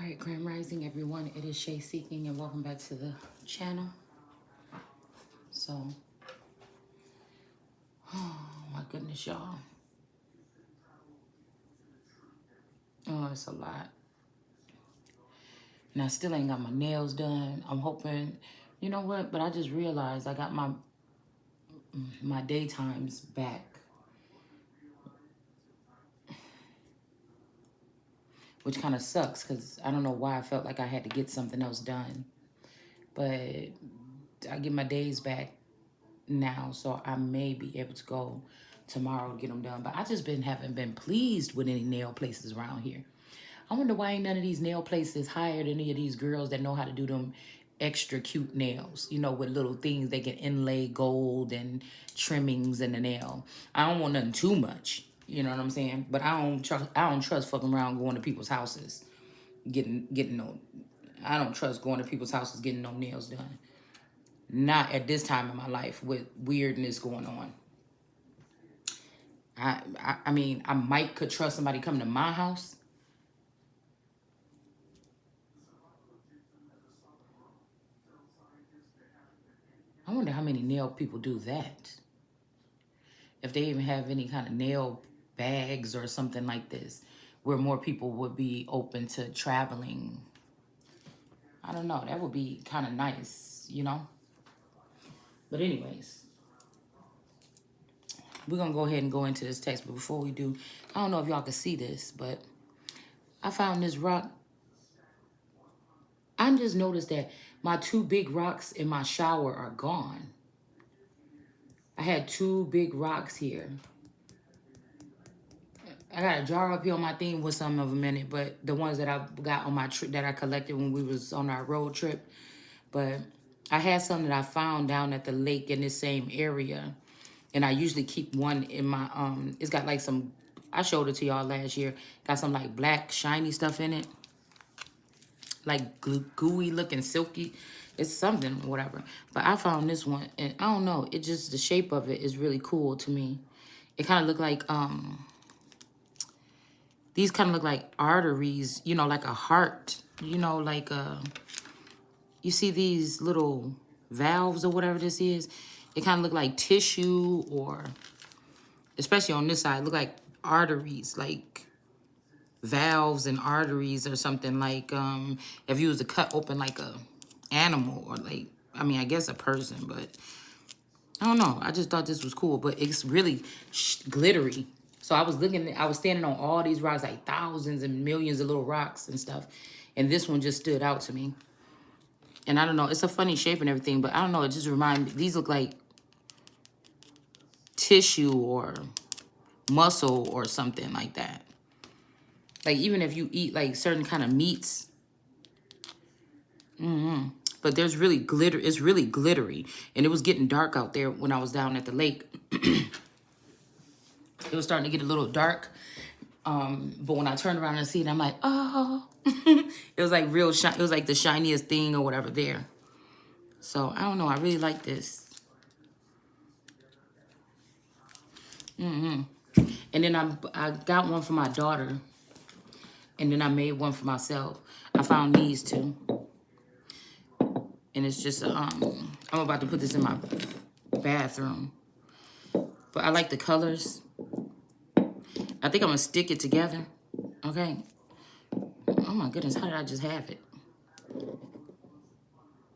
Alright, Grand Rising everyone. It is Shay Seeking and welcome back to the channel. So, oh my goodness, y'all. Oh, it's a lot. And I still ain't got my nails done. I'm hoping, you know what? But I just realized I got my daytimes back. Which kind of sucks because I don't know why I felt like I had to get something else done. But I get my days back now, so I may be able to go tomorrow to get them done. But I just haven't been pleased with any nail places around here. I wonder why ain't none of these nail places hired any of these girls that know how to do them extra cute nails, you know, with little things they can inlay gold and trimmings in the nail. I don't want nothing too much, you know what I'm saying? But I don't trust fucking around going to people's houses getting no. I don't trust going to people's houses getting no nails done. Not at this time in my life with weirdness going on. I mean, I might could trust somebody coming to my house. I wonder how many nail people do that. If they even have any kind of nail bags or something like this, where more people would be open to traveling. I don't know. That would be kind of nice, you know? But anyways, we're going to go ahead and go into this text. But before we do, I don't know if y'all can see this, but I found this rock. I just noticed that my two big rocks in my shower are gone. I had two big rocks here. I got a jar up here on my thing with some of them in it, but the ones that I got on my trip that I collected when we was on our road trip. But I had some that I found down at the lake in this same area. And I usually keep one in my, it's got like some, I showed it to y'all last year. Got some like black shiny stuff in it. Like gooey looking silky. It's something, whatever. But I found this one and I don't know. It just, the shape of it is really cool to me. It kind of looked like, these kind of look like arteries, you know, like a heart, you know, like, you see these little valves or whatever this is? It kind of look like tissue or, especially on this side, look like arteries, like valves and arteries or something like, if you was to cut open like a animal or like, I mean, I guess a person, but I don't know. I just thought this was cool, but it's really glittery. So I was standing on all these rocks, like thousands and millions of little rocks and stuff. And this one just stood out to me. And I don't know, it's a funny shape and everything, but I don't know, it just reminds me, these look like tissue or muscle or something like that. Like even if you eat like certain kind of meats. But there's really glitter, it's really glittery. And it was getting dark out there when I was down at the lake. It was starting to get a little dark. But when I turned around and see it, I'm like, oh. It was like real shiny. It was like the shiniest thing or whatever there. So I don't know. I really like this. And then I got one for my daughter. And then I made one for myself. I found these two. And it's just, I'm about to put this in my bathroom. But I like the colors. I think I'm going to stick it together. Okay. Oh my goodness, how did I just have it?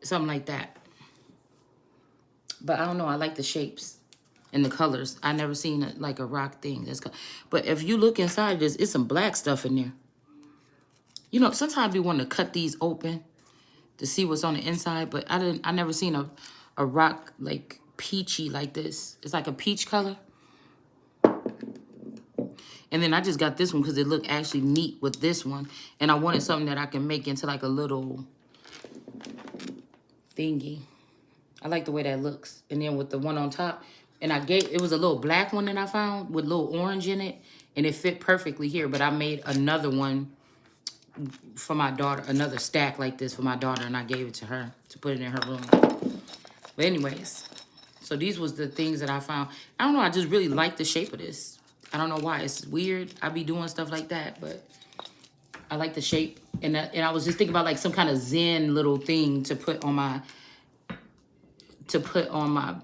Something like that. But I don't know, I like the shapes and the colors. I never seen like a rock thing. But if you look inside this, it's some black stuff in there. You know, sometimes you want to cut these open to see what's on the inside, but I never seen a rock like peachy like this. It's like a peach color. And then I just got this one because it looked actually neat with this one. And I wanted something that I can make into like a little thingy. I like the way that looks. And then with the one on top, and it was a little black one that I found with a little orange in it. And it fit perfectly here. But I made another one for my daughter, another stack like this for my daughter. And I gave it to her to put it in her room. But anyways, so these was the things that I found. I don't know, I just really like the shape of this. I don't know why. It's weird. I be doing stuff like that, but I like the shape. And I was just thinking about like some kind of Zen little thing to put on my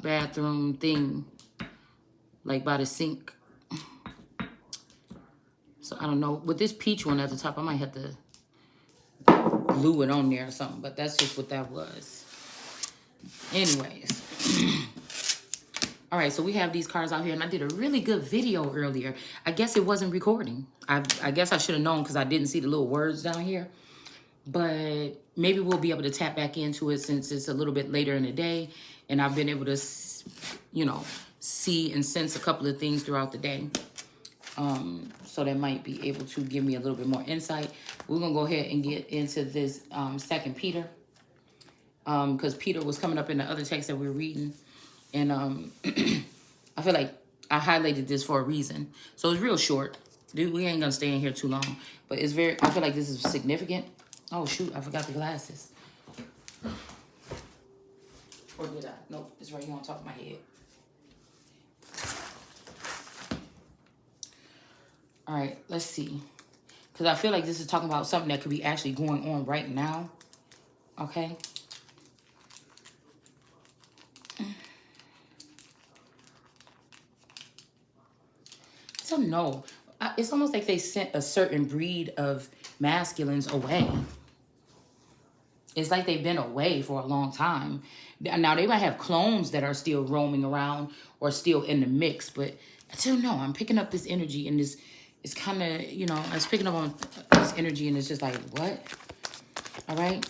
bathroom thing, like by the sink. So I don't know. With this peach one at the top, I might have to glue it on there or something. But that's just what that was. Anyways. All right, so we have these cards out here, and I did a really good video earlier. I guess it wasn't recording. I guess I should have known because I didn't see the little words down here. But maybe we'll be able to tap back into it since it's a little bit later in the day, and I've been able to, you know, see and sense a couple of things throughout the day. So that might be able to give me a little bit more insight. We're going to go ahead and get into this 2 Peter. Because Peter was coming up in the other text that we were reading. And I feel like I highlighted this for a reason. So it's real short. Dude, we ain't going to stay in here too long. But it's very, I feel like this is significant. Oh, shoot, I forgot the glasses. Or did I? Nope, it's right here on top of my head. All right, let's see. Because I feel like this is talking about something that could be actually going on right now. Okay. So no, it's almost like they sent a certain breed of masculines away. It's like they've been away for a long time. Now, they might have clones that are still roaming around or still in the mix, but I don't know. I'm picking up this energy, and this, it's kind of, you know, I was picking up on this energy, and it's just like, what? All right.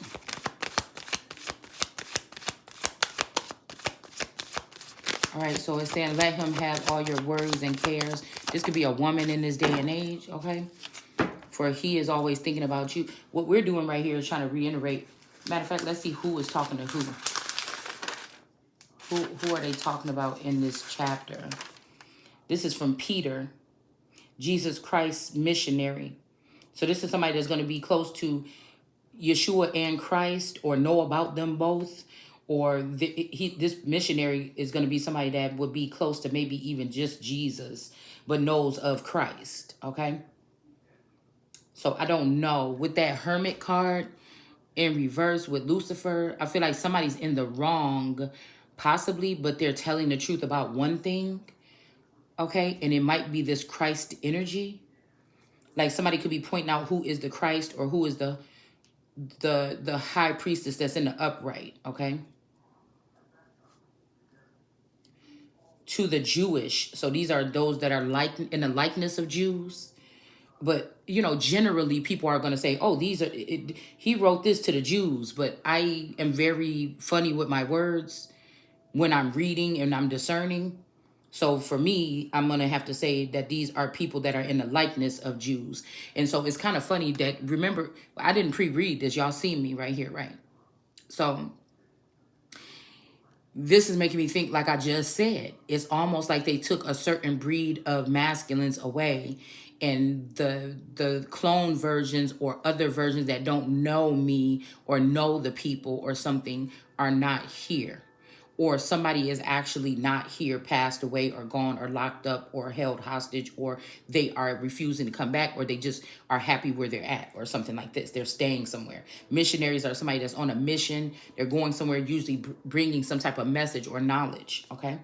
All right, so it's saying, let him have all your worries and cares. This could be a woman in this day and age, okay? For he is always thinking about you. What we're doing right here is trying to reiterate. Matter of fact, let's see who is talking to who. Who are they talking about in this chapter? This is from Peter, Jesus Christ's missionary. So this is somebody that's going to be close to Yeshua and Christ, or know about them both. Or this missionary is going to be somebody that would be close to maybe even just Jesus, but knows of Christ, okay? So I don't know. With that Hermit card in reverse with Lucifer, I feel like somebody's in the wrong, possibly, but they're telling the truth about one thing, okay? And it might be this Christ energy. Like somebody could be pointing out who is the Christ, or who is the high priestess that's in the upright, okay? To the Jewish. So these are those that are like in the likeness of Jews. But, you know, generally people are going to say, oh, these are, he wrote this to the Jews. But I am very funny with my words when I'm reading and I'm discerning. So for me, I'm going to have to say that these are people that are in the likeness of Jews. And so it's kind of funny that, remember, I didn't pre-read this. Y'all see me right here, right? So this is making me think, like I just said, it's almost like they took a certain breed of masculines away, and the clone versions or other versions that don't know me or know the people or something are not here. Or somebody is actually not here, passed away or gone or locked up or held hostage, or they are refusing to come back, or they just are happy where they're at, or something like this. They're staying somewhere. Missionaries are somebody that's on a mission. They're going somewhere, usually bringing some type of message or knowledge, okay?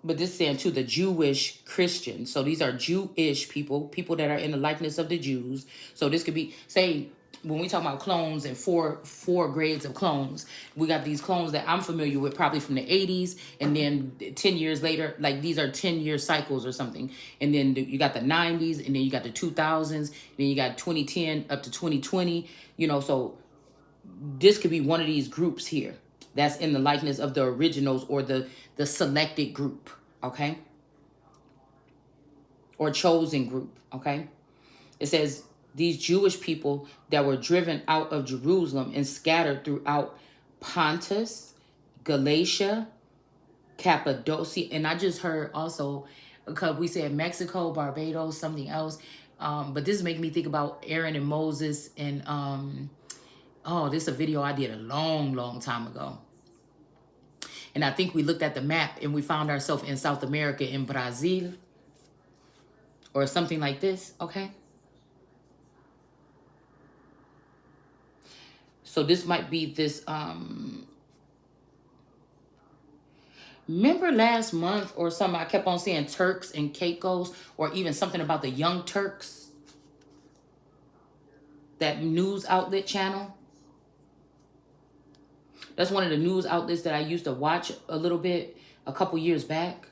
But this is saying to the Jewish Christians. So these are Jewish people that are in the likeness of the Jews. So this could be, say, when we talk about clones and four grades of clones, we got these clones that I'm familiar with probably from the 80s, and then 10 years later, like these are 10-year cycles or something. And then you got the 90s, and then you got the 2000s, and then you got 2010 up to 2020, you know, so this could be one of these groups here that's in the likeness of the originals, or the selected group, okay? Or chosen group, okay? It says, these Jewish people that were driven out of Jerusalem and scattered throughout Pontus, Galatia, Cappadocia. And I just heard also, because we said Mexico, Barbados, something else. But this is making me think about Aaron and Moses. And, this is a video I did a long time ago. And I think we looked at the map and we found ourselves in South America, in Brazil, or something like this, okay? So this might be this, remember last month or something, I kept on saying Turks and Caicos, or even something about the Young Turks, that news outlet channel. That's one of the news outlets that I used to watch a little bit a couple years back.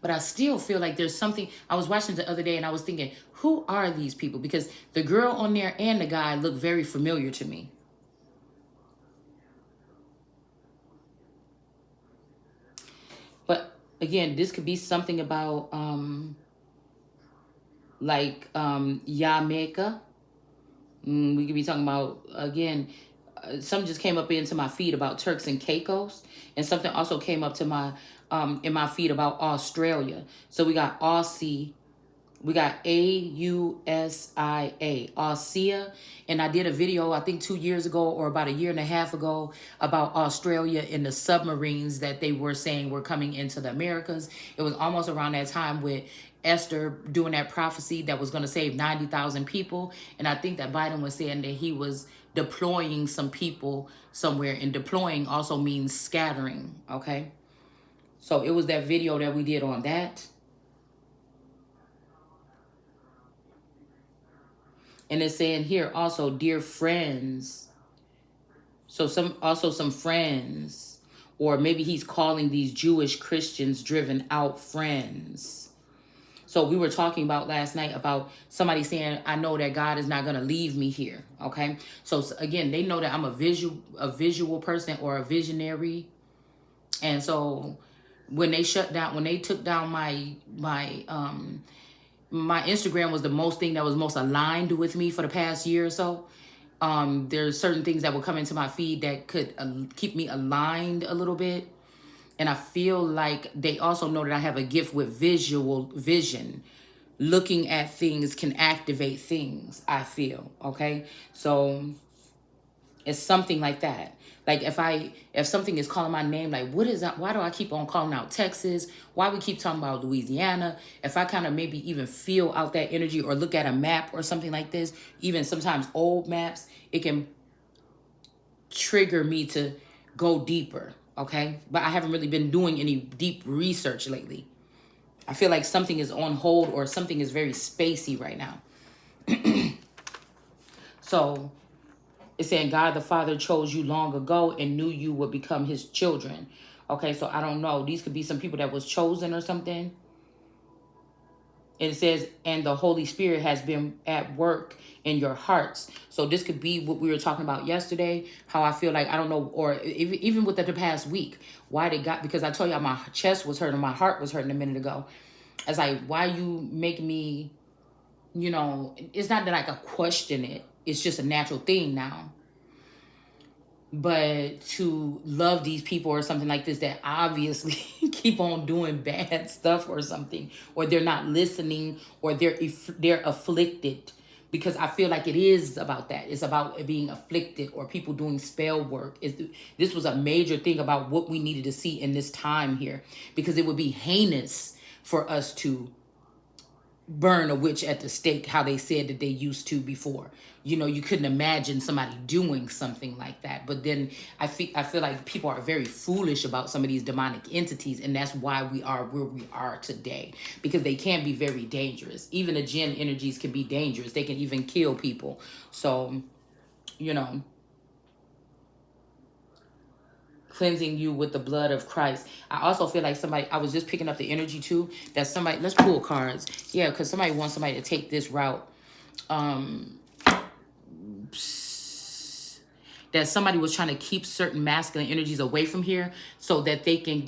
But I still feel like there's something. I was watching the other day and I was thinking, who are these people? Because the girl on there and the guy look very familiar to me. But again, this could be something about Jamaica. We could be talking about, again, something just came up into my feed about Turks and Caicos, and something also came up to my in my feed about Australia. So we got Aussie, we got AUSIA, Aussia, and I did a video I think 2 years ago or about a year and a half ago about Australia and the submarines that they were saying were coming into the Americas. It was almost around that time with Esther doing that prophecy that was going to save 90,000 people, and I think that Biden was saying that he was deploying some people somewhere, and deploying also means scattering, okay? So it was that video that we did on that. And it's saying here also, dear friends. So some friends, or maybe he's calling these Jewish Christians driven out friends. So we were talking about last night about somebody saying, I know that God is not going to leave me here. Okay. So again, they know that I'm a visual person or a visionary. And so when they took down my Instagram was the most thing that was most aligned with me for the past year or so. There's certain things that will come into my feed that could keep me aligned a little bit. And I feel like they also know that I have a gift with visual vision. Looking at things can activate things, I feel. Okay. So it's something like that. Like if something is calling my name, like what is that? Why do I keep on calling out Texas? Why we keep talking about Louisiana? If I kind of maybe even feel out that energy or look at a map or something like this, even sometimes old maps, it can trigger me to go deeper. Okay. But I haven't really been doing any deep research lately. I feel like something is on hold or something is very spacey right now. So it's saying God the Father chose you long ago and knew you would become his children. Okay, so I don't know. These could be some people that was chosen or something. And it says, and the Holy Spirit has been at work in your hearts. So this could be what we were talking about yesterday, how I feel like, I don't know, or even with the past week, why they got, because I told y'all my chest was hurting, my heart was hurting a minute ago. It's like, why you make me, it's not that I could question it. It's just a natural thing now. But to love these people or something like this that obviously keep on doing bad stuff or something, or they're not listening, or they're afflicted, because I feel like it is about that. It's about being afflicted or people doing spell work. This was a major thing about what we needed to see in this time here, because it would be heinous for us to burn a witch at the stake, how they said that they used to before. You couldn't imagine somebody doing something like that. But then I feel like people are very foolish about some of these demonic entities, and that's why we are where we are today, because they can be very dangerous. Even the jinn energies can be dangerous. They can even kill people. So, cleansing you with the blood of Christ. I also feel like I was just picking up the energy too, that somebody, let's pull cards. Yeah, because somebody wants somebody to take this route. That somebody was trying to keep certain masculine energies away from here so that they can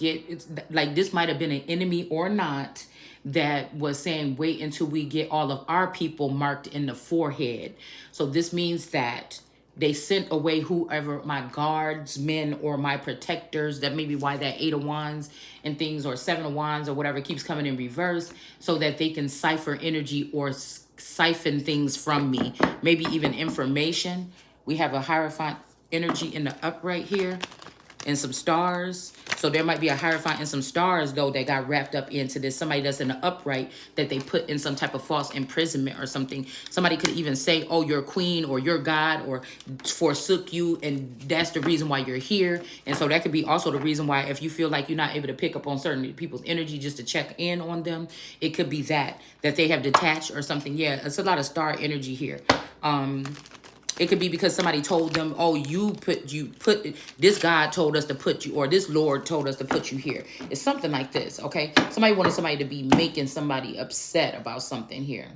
like this might have been an enemy or not, that was saying, wait until we get all of our people marked in the forehead. So this means that they sent away whoever, my guardsmen or my protectors. That may be why that 8 of Wands and things, or 7 of Wands or whatever, keeps coming in reverse, so that they can cipher energy or siphon things from me. Maybe even information. We have a Hierophant energy in the upright here. and some stars. So there might be a Hierophant and some stars, though, that got wrapped up into this. Somebody that's in the upright that they put in some type of false imprisonment or something. Somebody could even say, oh, you're queen or you're God or forsook you, and that's the reason why you're here. And so that could be also the reason why, if you feel like you're not able to pick up on certain people's energy just to check in on them, it could be that they have detached or something. Yeah, it's a lot of star energy here. It could be because somebody told them, oh, you put this, God told us to put you, or this Lord told us to put you here. It's something like this, okay? Somebody wanted somebody to be making somebody upset about something here.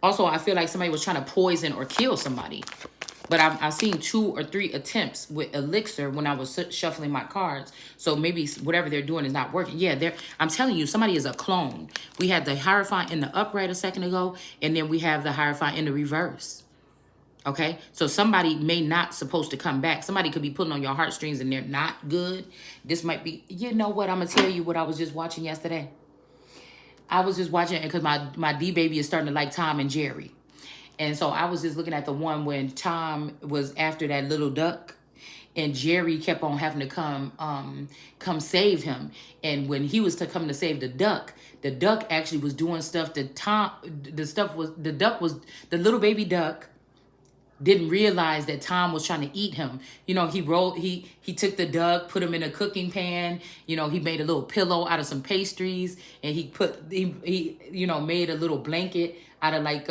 Also, I feel like somebody was trying to poison or kill somebody. But I've seen 2 or 3 attempts with elixir when I was shuffling my cards. So maybe whatever they're doing is not working. Yeah, I'm telling you, somebody is a clone. We had the Hierophant in the upright a second ago, and then we have the Hierophant in the reverse. Okay, so somebody may not supposed to come back. Somebody could be pulling on your heartstrings and they're not good. This might be, you know what, I'm going to tell you what I was just watching yesterday. I was just watching it because my D-baby is starting to like Tom and Jerry. And so I was just looking at the one when Tom was after that little duck, and Jerry kept on having to come save him. And when he was to come to save the duck actually was doing stuff that the little baby duck didn't realize that Tom was trying to eat him. You know, he took the duck, put him in a cooking pan. You know, he made a little pillow out of some pastries, and he made a little blanket out of like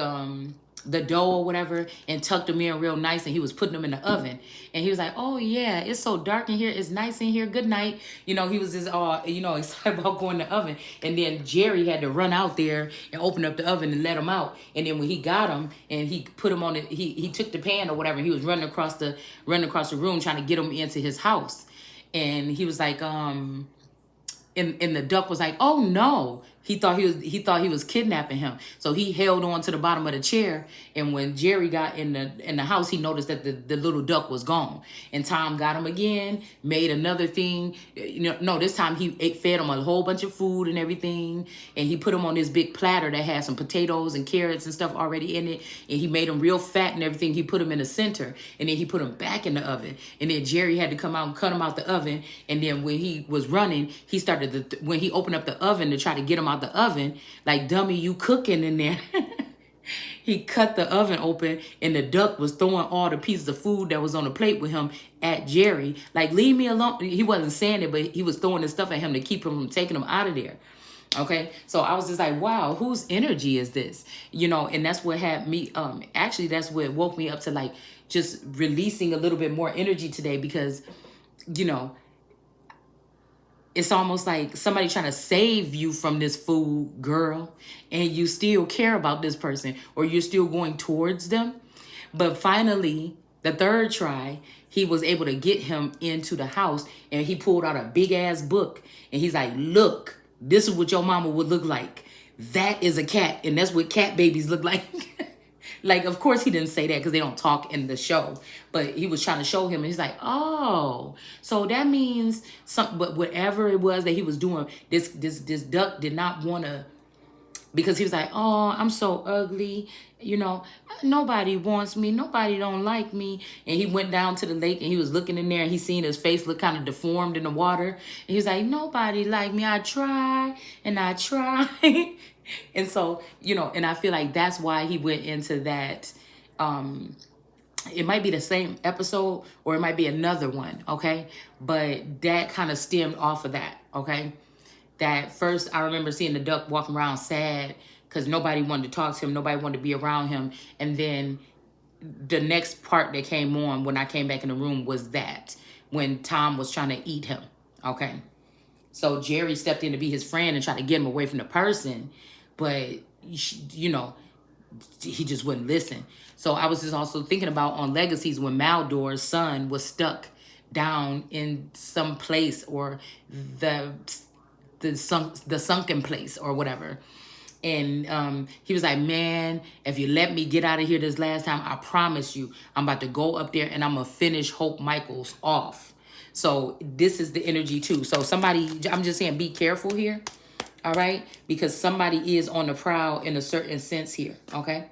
the dough or whatever, and tucked them in real nice, and he was putting them in the oven. And he was like, oh yeah, it's so dark in here, it's nice in here, good night. You know, he was just excited about going to the oven. And then Jerry had to run out there and open up the oven and let him out. And then when he got him and he put him on it, he took the pan or whatever, and he was running across the room trying to get him into his house. And he was like, and the duck was like, oh no. He thought he was kidnapping him. So he held on to the bottom of the chair. And when Jerry got in the house, he noticed that the little duck was gone. And Tom got him again, made another thing. No, this time he fed him a whole bunch of food and everything. And he put him on this big platter that had some potatoes and carrots and stuff already in it. And he made him real fat and everything. He put him in the center. And then he put him back in the oven. And then Jerry had to come out and cut him out the oven. And then when he was running, he started when he opened up the oven to try to get him out the oven, like, dummy, you cooking in there. He cut the oven open, and the duck was throwing all the pieces of food that was on the plate with him at Jerry. Like, leave me alone. He wasn't saying it, but he was throwing the stuff at him to keep him from taking him out of there. Okay, so I was just like, wow, whose energy is this? And that's what had me, actually, that's what woke me up to, like, just releasing a little bit more energy today, because, it's almost like somebody trying to save you from this food, girl, and you still care about this person, or you're still going towards them. But finally, the third try, he was able to get him into the house, and he pulled out a big ass book, and he's like, look, this is what your mama would look like. That is a cat, and that's what cat babies look like. Like, of course he didn't say that because they don't talk in the show, but he was trying to show him, and he's like, oh, so that means something. But whatever it was that he was doing, this duck did not want to, because he was like, oh, I'm so ugly. Nobody wants me. Nobody don't like me. And he went down to the lake, and he was looking in there, and he seen his face look kind of deformed in the water. And he was like, nobody like me. I try and I try. And so, and I feel like that's why he went into that. It might be the same episode, or it might be another one, okay? But that kind of stemmed off of that, okay? That first, I remember seeing the duck walking around sad because nobody wanted to talk to him. Nobody wanted to be around him. And then the next part that came on when I came back in the room was that when Tom was trying to eat him, okay? So Jerry stepped in to be his friend and tried to get him away from the person. But, he just wouldn't listen. So I was just also thinking about on Legacies when Maldor's son was stuck down in some place, or the sunken place or whatever. And he was like, man, if you let me get out of here this last time, I promise you, I'm about to go up there and I'm going to finish Hope Michaels off. So this is the energy too. So somebody, I'm just saying, be careful here. All right? Because somebody is on the prowl in a certain sense here. Okay?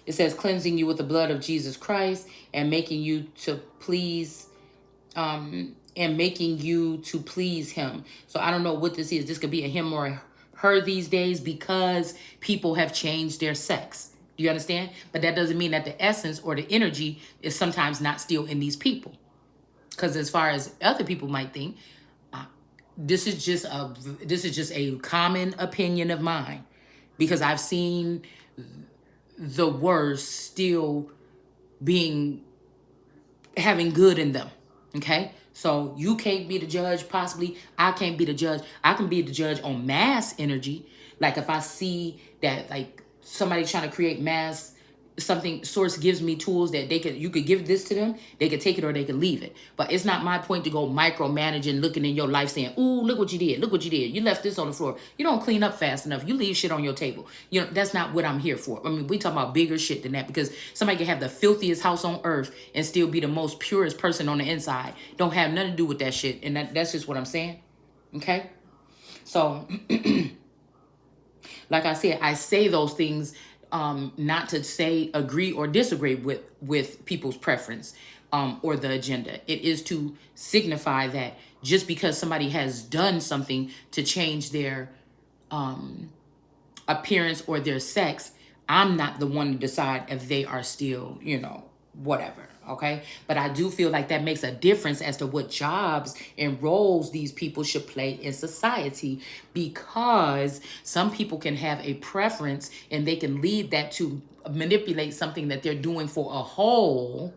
It says cleansing you with the blood of Jesus Christ and making you to please him. So I don't know what this is. This could be a him or a her these days because people have changed their sex. Do you understand? But that doesn't mean that the essence or the energy is sometimes not still in these people. Because as far as other people might think, this is just a common opinion of mine, because I've seen the worst still having good in them. Okay? So you can't be the judge, possibly. I can't be the judge. I can be the judge on mass energy. Like if I see that like somebody trying to create mass something, source gives me tools that you could give this to them, they could take it or they could leave it. But it's not my point to go micromanaging, looking in your life saying, ooh, look what you did, look what you did, you left this on the floor, you don't clean up fast enough, you leave shit on your table. You know, that's not what I'm here for. I mean, we talk about bigger shit than that, because somebody can have the filthiest house on earth and still be the most purest person on the inside. Don't have nothing to do with that shit. And that's just what I'm saying. Okay? So like I said, I say those things not to say agree or disagree with people's preference or the agenda. It is to signify that just because somebody has done something to change their appearance or their sex, I'm not the one to decide if they are still, whatever. Okay. But I do feel like that makes a difference as to what jobs and roles these people should play in society, because some people can have a preference and they can lead that to manipulate something that they're doing for a whole.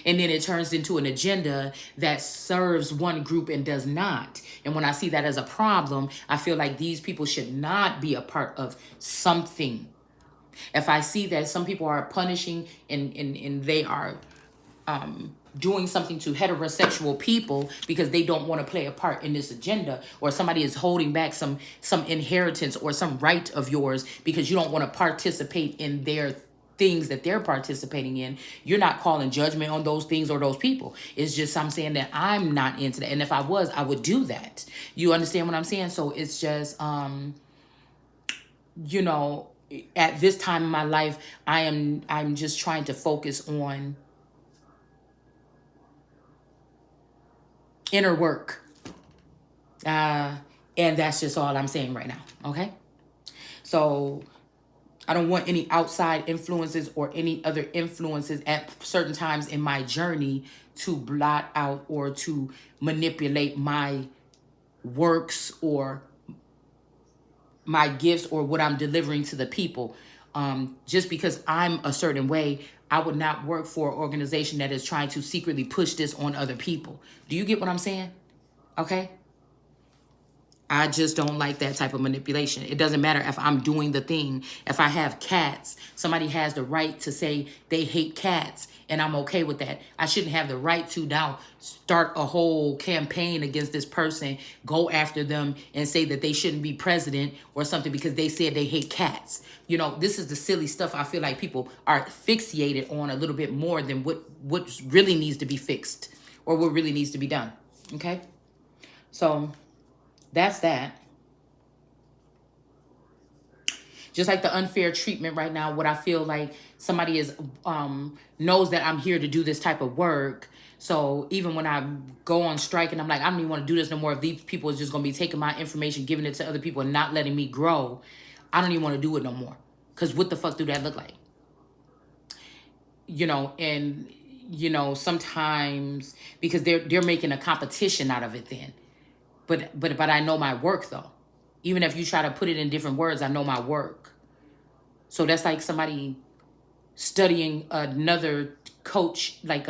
And then it turns into an agenda that serves one group and does not. And when I see that as a problem, I feel like these people should not be a part of something. If I see that some people are punishing and they are doing something to heterosexual people because they don't want to play a part in this agenda, or somebody is holding back some inheritance or some right of yours because you don't want to participate in their things that they're participating in, you're not calling judgment on those things or those people. It's just I'm saying that I'm not into that. And if I was, I would do that. You understand what I'm saying? So it's just at this time in my life, I'm just trying to focus on inner work. And that's just all I'm saying right now. Okay? So I don't want any outside influences or any other influences at certain times in my journey to blot out or to manipulate my works or my gifts or what I'm delivering to the people. Just because I'm a certain way, I would not work for an organization that is trying to secretly push this on other people. Do you get what I'm saying? Okay? I just don't like that type of manipulation. It doesn't matter if I'm doing the thing. If I have cats, somebody has the right to say they hate cats, and I'm okay with that. I shouldn't have the right to now start a whole campaign against this person, go after them, and say that they shouldn't be president or something because they said they hate cats. This is the silly stuff I feel like people are fixated on a little bit more than what really needs to be fixed or what really needs to be done. Okay? So that's that. Just like the unfair treatment right now, what I feel like somebody is knows that I'm here to do this type of work. So even when I go on strike and I'm like, I don't even want to do this no more. If these people is just going to be taking my information, giving it to other people and not letting me grow, I don't even want to do it no more. Because what the fuck do that look like? Sometimes because they're making a competition out of it then. But I know my work though. Even if you try to put it in different words, I know my work. So that's like somebody studying another coach, like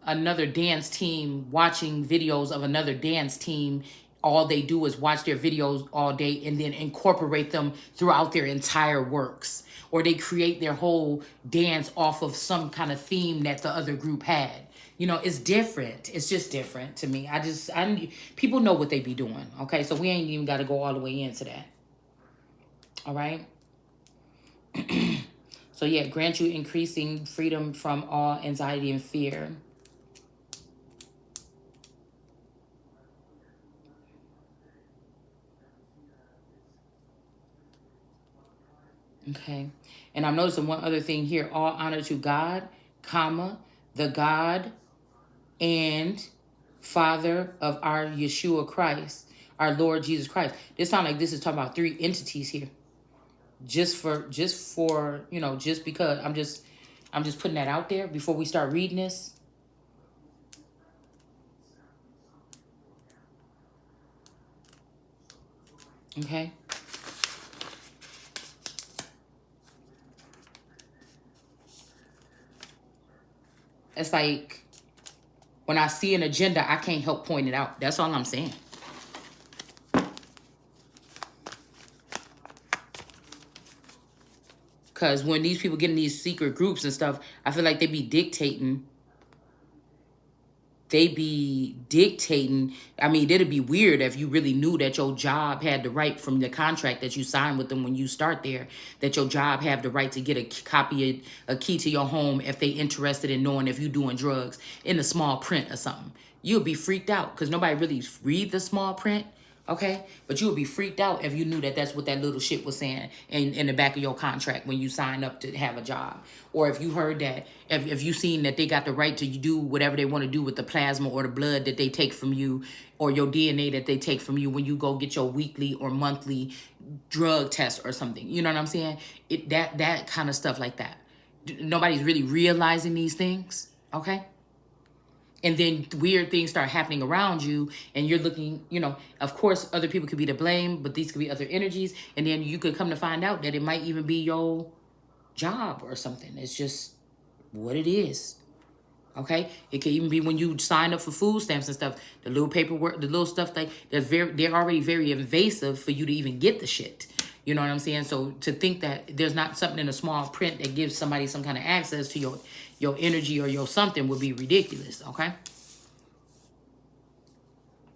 another dance team, watching videos of another dance team. All they do is watch their videos all day and then incorporate them throughout their entire works. Or they create their whole dance off of some kind of theme that the other group had. It's different. It's just different to me. People know what they be doing. Okay, so we ain't even got to go all the way into that. All right. So yeah, grant you increasing freedom from all anxiety and fear. Okay. And I'm noticing one other thing here. All honor to God, comma, the God and Father of our Yeshua Christ, our Lord Jesus Christ. This sounds like this is talking about three entities here. Just for just because I'm just putting that out there before we start reading this. Okay. It's like when I see an agenda, I can't help point it out. That's all I'm saying. Because when these people get in these secret groups and stuff, I feel like they be dictating. I mean, it'd be weird if you really knew that your job had the right from the contract that you signed with them when you start there, that your job have the right to get a copy, a key to your home if they interested in knowing if you doing drugs in the small print or something. You'll be freaked out because nobody really read the small print. Okay, but you would be freaked out if you knew that that's what that little shit was saying in the back of your contract when you signed up to have a job, or if you heard that, if you seen that they got the right to do whatever they want to do with the plasma or the blood that they take from you, or your DNA that they take from you when you go get your weekly or monthly drug test or something. You know what I'm saying? That kind of stuff like that. Nobody's really realizing these things. Okay. And then weird things start happening around you and you're looking, of course, other people could be to blame, but these could be other energies. And then you could come to find out that it might even be your job or something. It's just what it is. Okay? It could even be when you sign up for food stamps and stuff, the little paperwork, the little stuff like they're already very invasive for you to even get the shit. You know what I'm saying? So to think that there's not something in a small print that gives somebody some kind of access to your energy or your something would be ridiculous, okay?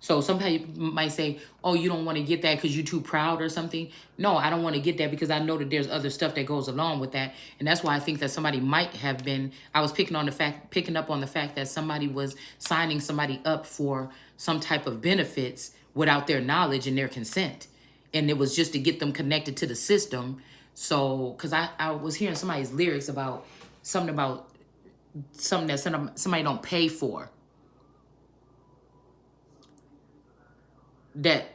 So somebody might say, oh, you don't want to get that because you're too proud or something. No, I don't want to get that because I know that there's other stuff that goes along with that. And that's why I think that somebody might have been, I was picking up on the fact that somebody was signing somebody up for some type of benefits without their knowledge and their consent. And it was just to get them connected to the system. So, because I was hearing somebody's lyrics about something that somebody don't pay for. That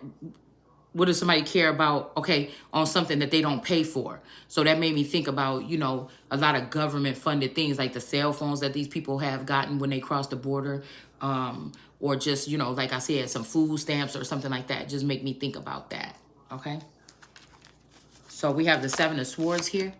what does somebody care about, okay, on something that they don't pay for? So that made me think about, a lot of government funded things like the cell phones that these people have gotten when they cross the border, or just, like I said, some food stamps or something like that. Just make me think about that, okay? So we have the Seven of Swords here.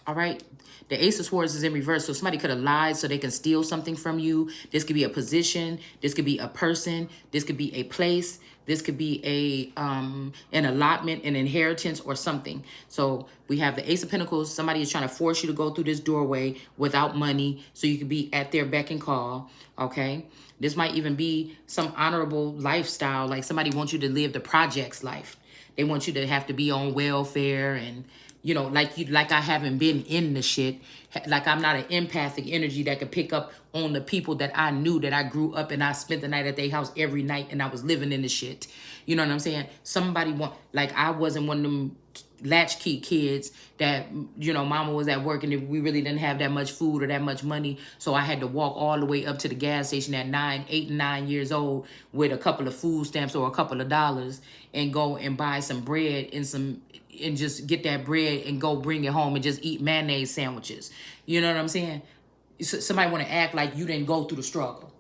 All right. The Ace of Swords is in reverse. So somebody could have lied so they can steal something from you. This could be a position. This could be a person. This could be a place. This could be an allotment, an inheritance, or something. So we have the Ace of Pentacles. Somebody is trying to force you to go through this doorway without money so you can be at their beck and call. Okay. This might even be some honorable lifestyle. Like somebody wants you to live the project's life. They want you to have to be on welfare and, like I haven't been in the shit. Like I'm not an empathic energy that could pick up on the people that I knew, that I grew up and I spent the night at their house every night and I was living in the shit. You know what I'm saying? Like I wasn't one of them latchkey kids that, mama was at work and we really didn't have that much food or that much money. So I had to walk all the way up to the gas station at 8 and 9 years old with a couple of food stamps or a couple of dollars and go and buy some bread and just get that bread and go bring it home and just eat mayonnaise sandwiches. You know what I'm saying? Somebody want to act like you didn't go through the struggle.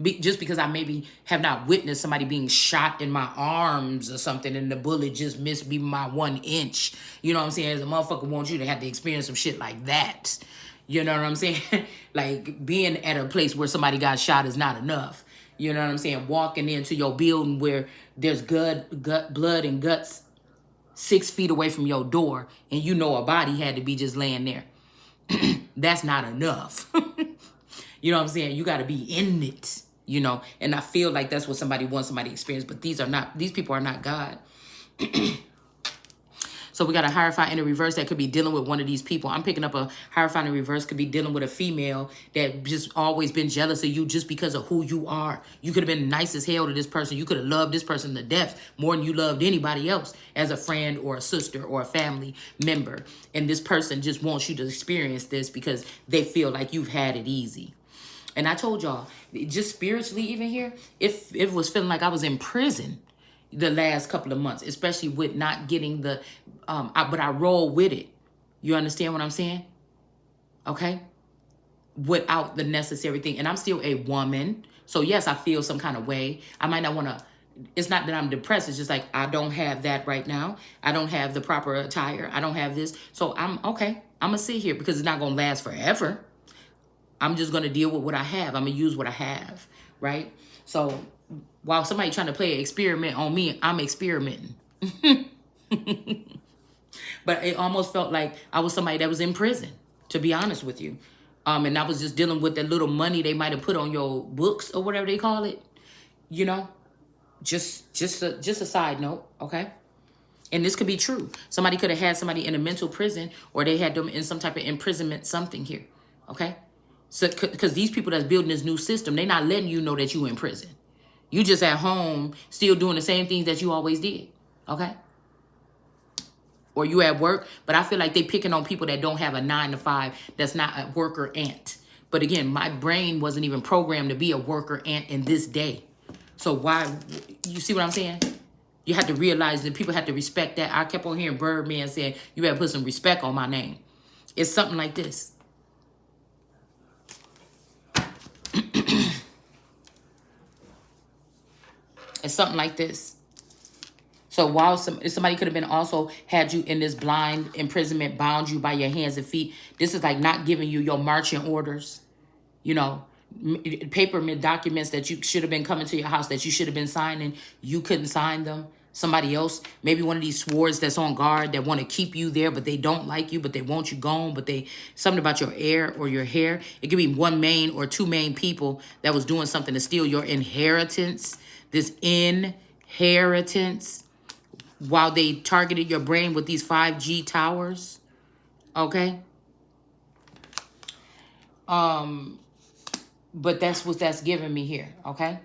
Just because I maybe have not witnessed somebody being shot in my arms or something and the bullet just missed me by 1 inch. You know what I'm saying? As a motherfucker wants you to have to experience some shit like that. You know what I'm saying? Like being at a place where somebody got shot is not enough. You know what I'm saying? Walking into your building where there's blood and guts 6 feet away from your door and a body had to be just laying there. That's not enough. You know what I'm saying? You got to be in it, and I feel like that's what somebody wants somebody to experience, but these people are not God. So we got a Hierophant in the reverse that could be dealing with one of these people. I'm picking up a Hierophant in reverse, could be dealing with a female that just always been jealous of you just because of who you are. You could have been nice as hell to this person. You could have loved this person to death more than you loved anybody else as a friend or a sister or a family member. And this person just wants you to experience this because they feel like you've had it easy. And I told y'all, just spiritually even here, if it was feeling like I was in prison the last couple of months, especially with not getting the, but I roll with it. You understand what I'm saying? Okay? Without the necessary thing. And I'm still a woman. So yes, I feel some kind of way. I might not want to, it's not that I'm depressed. It's just like, I don't have that right now. I don't have the proper attire. I don't have this. So I'm okay. I'm going to sit here because it's not going to last forever. I'm just going to deal with what I have. I'm going to use what I have, right? So while somebody trying to play an experiment on me, I'm experimenting. But it almost felt like I was somebody that was in prison, to be honest with you. And I was just dealing with that little money they might have put on your books or whatever they call it. You know, just a side note, okay? And this could be true. Somebody could have had somebody in a mental prison, or they had them in some type of imprisonment, something here, okay? So, because these people that's building this new system, they not letting you know that you in prison. You just at home still doing the same things that you always did, okay? Or you at work, but I feel like they picking on people that don't have a 9-to-5, that's not a worker ant. But again, my brain wasn't even programmed to be a worker ant in this day. So why, you see what I'm saying? You have to realize that people have to respect that. I kept on hearing Birdman saying, you better put some respect on my name. It's something like this. It's something like this. So while somebody could have been also had you in this blind imprisonment, bound you by your hands and feet, this is like not giving you your marching orders, you know, paper documents that you should have been coming to your house that you should have been signing. You couldn't sign them. Somebody else, maybe one of these swords that's on guard that want to keep you there, but they don't like you, but they want you gone, but they, something about your hair or your hair. It could be one main or two main people that was doing something to steal your inheritance, this inheritance, while they targeted your brain with these 5G towers, okay? But that's what that's giving me here, okay?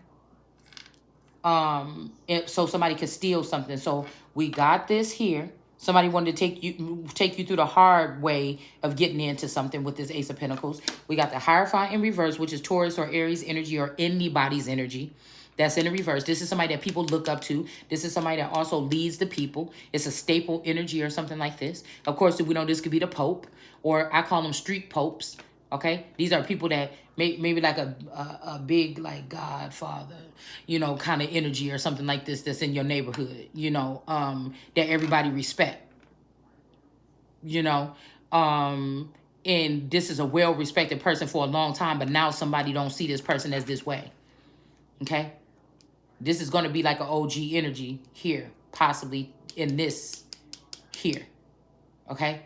So somebody could steal something. So we got this here. Somebody wanted to take you through the hard way of getting into something with this Ace of Pentacles. We got the Hierophant in reverse, which is Taurus or Aries energy or anybody's energy. That's in the reverse. This is somebody that people look up to. This is somebody that also leads the people. It's a staple energy or something like this. Of course, we know this could be the Pope, or I call them street popes. Okay, these are people that maybe like a big like Godfather, you know, kind of energy or something like this that's in your neighborhood, you know, that everybody respect, you know, and this is a well-respected person for a long time, but now somebody don't see this person as this way. Okay, this is going to be like an OG energy here, possibly in this here. Okay.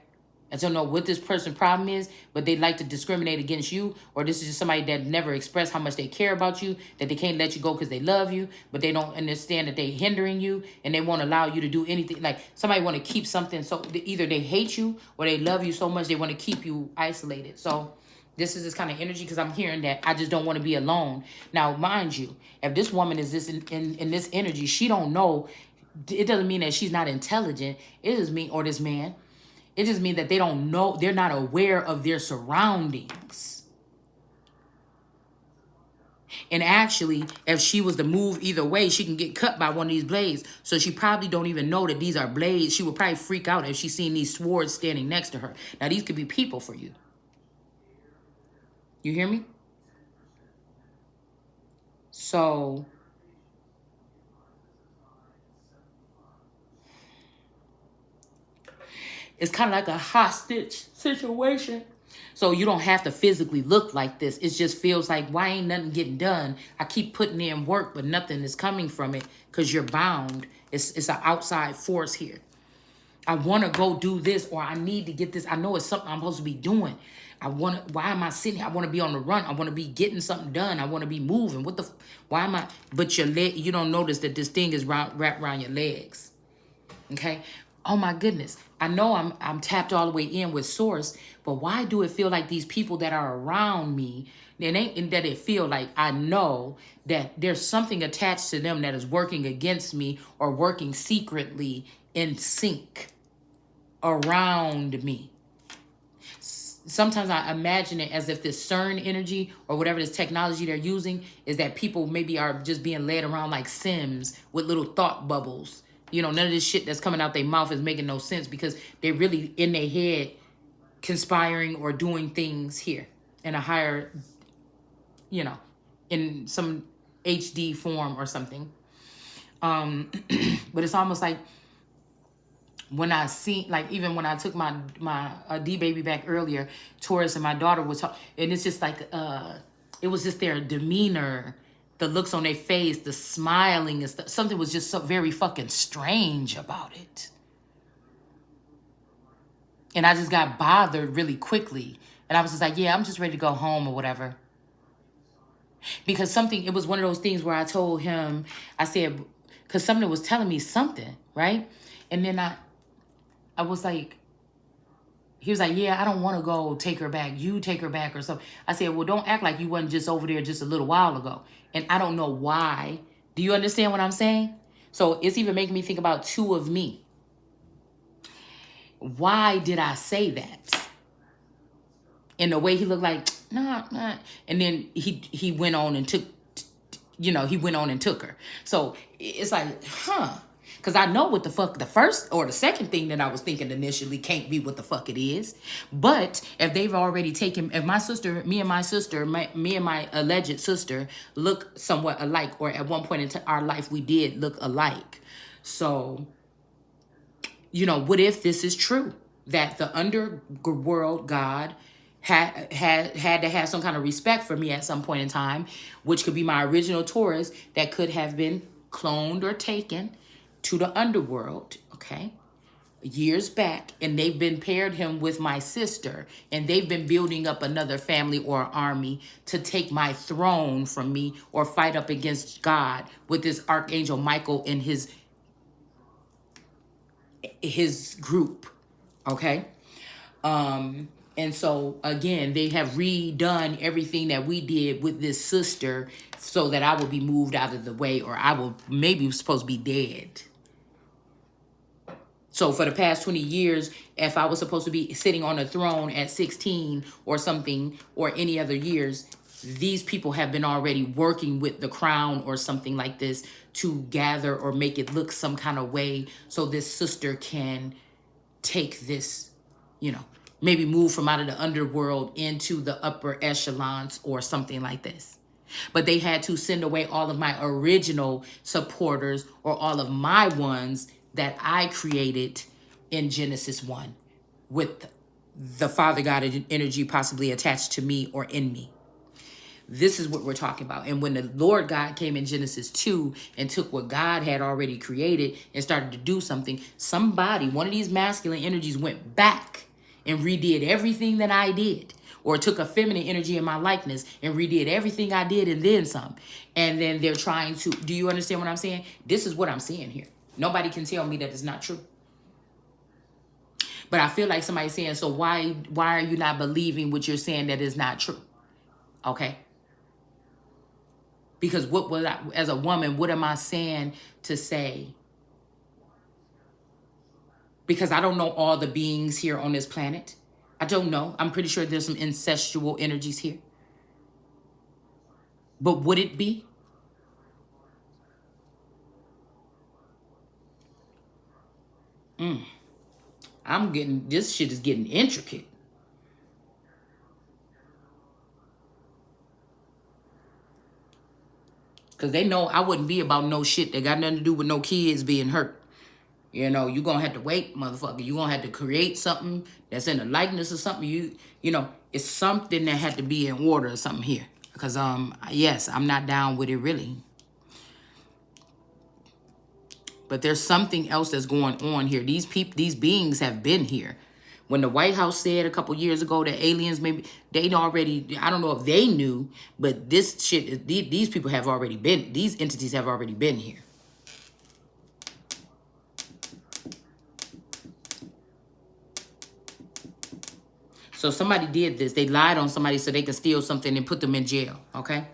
I don't know what this person's problem is, but they like to discriminate against you, or this is just somebody that never expressed how much they care about you, that they can't let you go because they love you, but they don't understand that they're hindering you, and they won't allow you to do anything. Like somebody want to keep something, so either they hate you or they love you so much they want to keep you isolated. So this is this kind of energy because I'm hearing that I just don't want to be alone. Now, mind you, if this woman is this in this energy, she don't know. It doesn't mean that she's not intelligent. It just mean, or this man. It just means that they don't know, they're not aware of their surroundings. And actually, if she was to move either way, she can get cut by one of these blades. So she probably don't even know that these are blades. She would probably freak out if she seen these swords standing next to her. Now, these could be people for you. You hear me? So it's kind of like a hostage situation. So you don't have to physically look like this. It just feels like, why ain't nothing getting done? I keep putting in work, but nothing is coming from it because you're bound. It's an outside force here. I want to go do this, or I need to get this. I know it's something I'm supposed to be doing. Why am I sitting here? I want to be on the run. I want to be getting something done. I want to be moving. Why am I? But your leg, you don't notice that this thing is wrapped around your legs. Okay. oh my goodness, I know I'm tapped all the way in with source, but why do it feel like these people that are around me, it ain't and that it feel like I know that there's something attached to them that is working against me or working secretly in sync around me. Sometimes I imagine it as if this CERN energy or whatever this technology they're using is that people maybe are just being led around like Sims with little thought bubbles. You know, none of this shit that's coming out their mouth is making no sense because they're really in their head conspiring or doing things here in a higher, you know, in some HD form or something. But it's almost like when I see, like, even when I took my D baby back earlier, Taurus and my daughter was talking, and it's just like, it was just their demeanor, the looks on their face, the smiling and stuff. Something was just so very fucking strange about it. And I just got bothered really quickly. And I was just like, yeah, I'm just ready to go home or whatever. Because something, it was one of those things where I told him, I said, because something was telling me something, right? And then I was like, he was like, yeah, I don't want to go take her back. You take her back or something. I said, well, don't act like you wasn't just over there just a little while ago. And I don't know why. Do you understand what I'm saying? So it's even making me think about two of me. Why did I say that? In the way he looked like, nah. And then he went on and took, he went on and took her. So it's like, huh. Because I know what the fuck the first or the second thing that I was thinking initially can't be what the fuck it is. But if they've already taken, if my sister, me and my alleged sister look somewhat alike, or at one point in our life we did look alike. So, what if this is true? That the underworld God had to have some kind of respect for me at some point in time, which could be my original Taurus that could have been cloned or taken to the underworld, okay, years back, and they've been paired him with my sister, and they've been building up another family or army to take my throne from me or fight up against God with this Archangel Michael and his group, okay? And so, again, they have redone everything that we did with this sister so that I will be moved out of the way, or I will maybe supposed to be dead. So for the past 20 years, if I was supposed to be sitting on a throne at 16 or something, or any other years, these people have been already working with the crown or something like this to gather or make it look some kind of way so this sister can take this, maybe move from out of the underworld into the upper echelons or something like this. But they had to send away all of my original supporters or all of my ones that I created in Genesis 1 with the Father God energy possibly attached to me or in me. This is what we're talking about. And when the Lord God came in Genesis 2 and took what God had already created and started to do something, one of these masculine energies went back and redid everything that I did, or took a feminine energy in my likeness and redid everything I did and then some. And then they're trying to, do you understand what I'm saying? This is what I'm seeing here. Nobody can tell me that it's not true. But I feel like somebody's saying, so why are you not believing what you're saying that is not true? Okay. Because what was I, as a woman, what am I saying to say? Because I don't know all the beings here on this planet. I don't know. I'm pretty sure there's some incestual energies here. But would it be? This shit is getting intricate. Because they know I wouldn't be about no shit that got nothing to do with no kids being hurt. You're going to have to wait, motherfucker. You're going to have to create something that's in the likeness of something. It's something that had to be in order or something here. Because, yes, I'm not down with it really. But there's something else that's going on here. These beings have been here. When the White House said a couple years ago that aliens, maybe they'd already, I don't know if they knew, but this shit, these people have already been, these entities have already been here. So somebody did this. They lied on somebody so they could steal something and put them in jail, okay?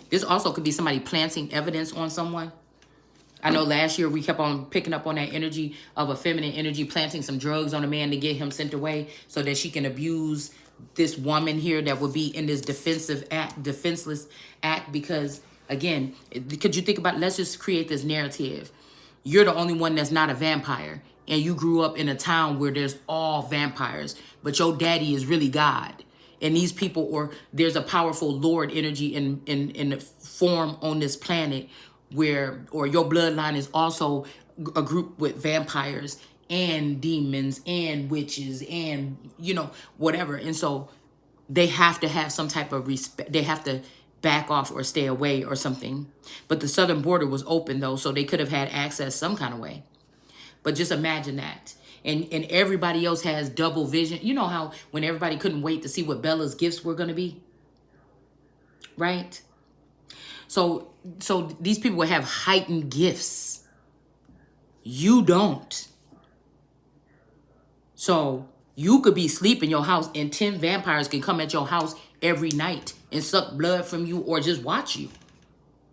This also could be somebody planting evidence on someone. I know last year we kept on picking up on that energy of a feminine energy, planting some drugs on a man to get him sent away so that she can abuse this woman here that would be in this defenseless act. Because again, could you think about, let's just create this narrative. You're the only one that's not a vampire, and you grew up in a town where there's all vampires, but your daddy is really God. And these people, or there's a powerful Lord energy in the form on this planet where, or your bloodline is also a group with vampires and demons and witches and, you know, whatever. And so they have to have some type of respect. They have to back off or stay away or something. But the southern border was open though, so they could have had access some kind of way. But just imagine that. And everybody else has double vision. You know how when everybody couldn't wait to see what Bella's gifts were going to be? Right? So these people will have heightened gifts. You don't. So you could be asleep in your house and 10 vampires can come at your house every night and suck blood from you or just watch you.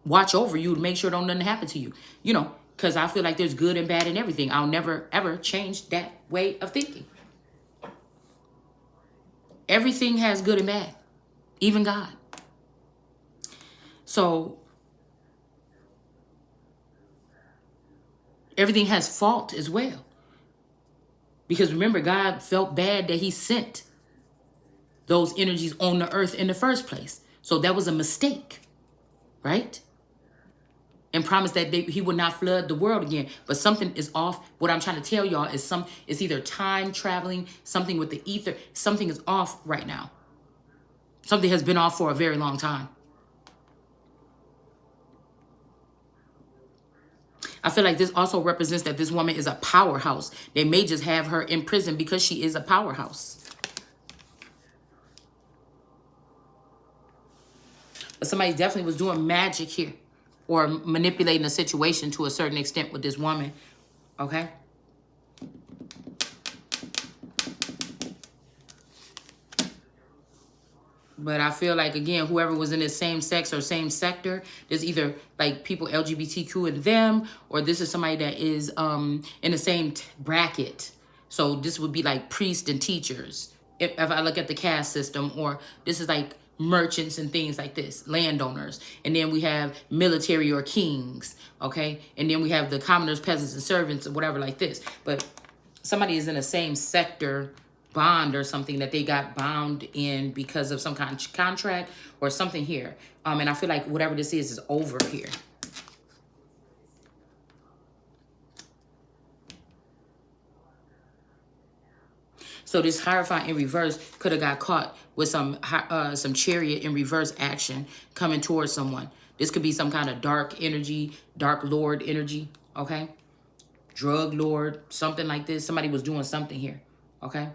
Watch over you to make sure don't nothing happen to you. You know, because I feel like there's good and bad in everything. I'll never, ever change that way of thinking. Everything has good and bad. Even God. So everything has fault as well. Because remember, God felt bad that he sent those energies on the earth in the first place. So that was a mistake, right? And promised that he would not flood the world again. But something is off. What I'm trying to tell y'all is it's either time traveling, something with the ether. Something is off right now. Something has been off for a very long time. I feel like this also represents that this woman is a powerhouse. They may just have her in prison because she is a powerhouse. But somebody definitely was doing magic here or manipulating the situation to a certain extent with this woman. Okay? But I feel like, again, whoever was in the same sex or same sector, there's either like people LGBTQ and them, or this is somebody that is in the same bracket. So this would be like priests and teachers. If I look at the caste system, or this is like merchants and things like this, landowners. And then we have military or kings, okay? And then we have the commoners, peasants, and servants, or whatever like this. But somebody is in the same sector bond or something that they got bound in because of some kind of contract or something here. And I feel like whatever this is over here. So this Hierophant in reverse could have got caught with some chariot in reverse action coming towards someone. This could be some kind of dark energy, dark lord energy, okay? Drug lord, something like this. Somebody was doing something here, okay?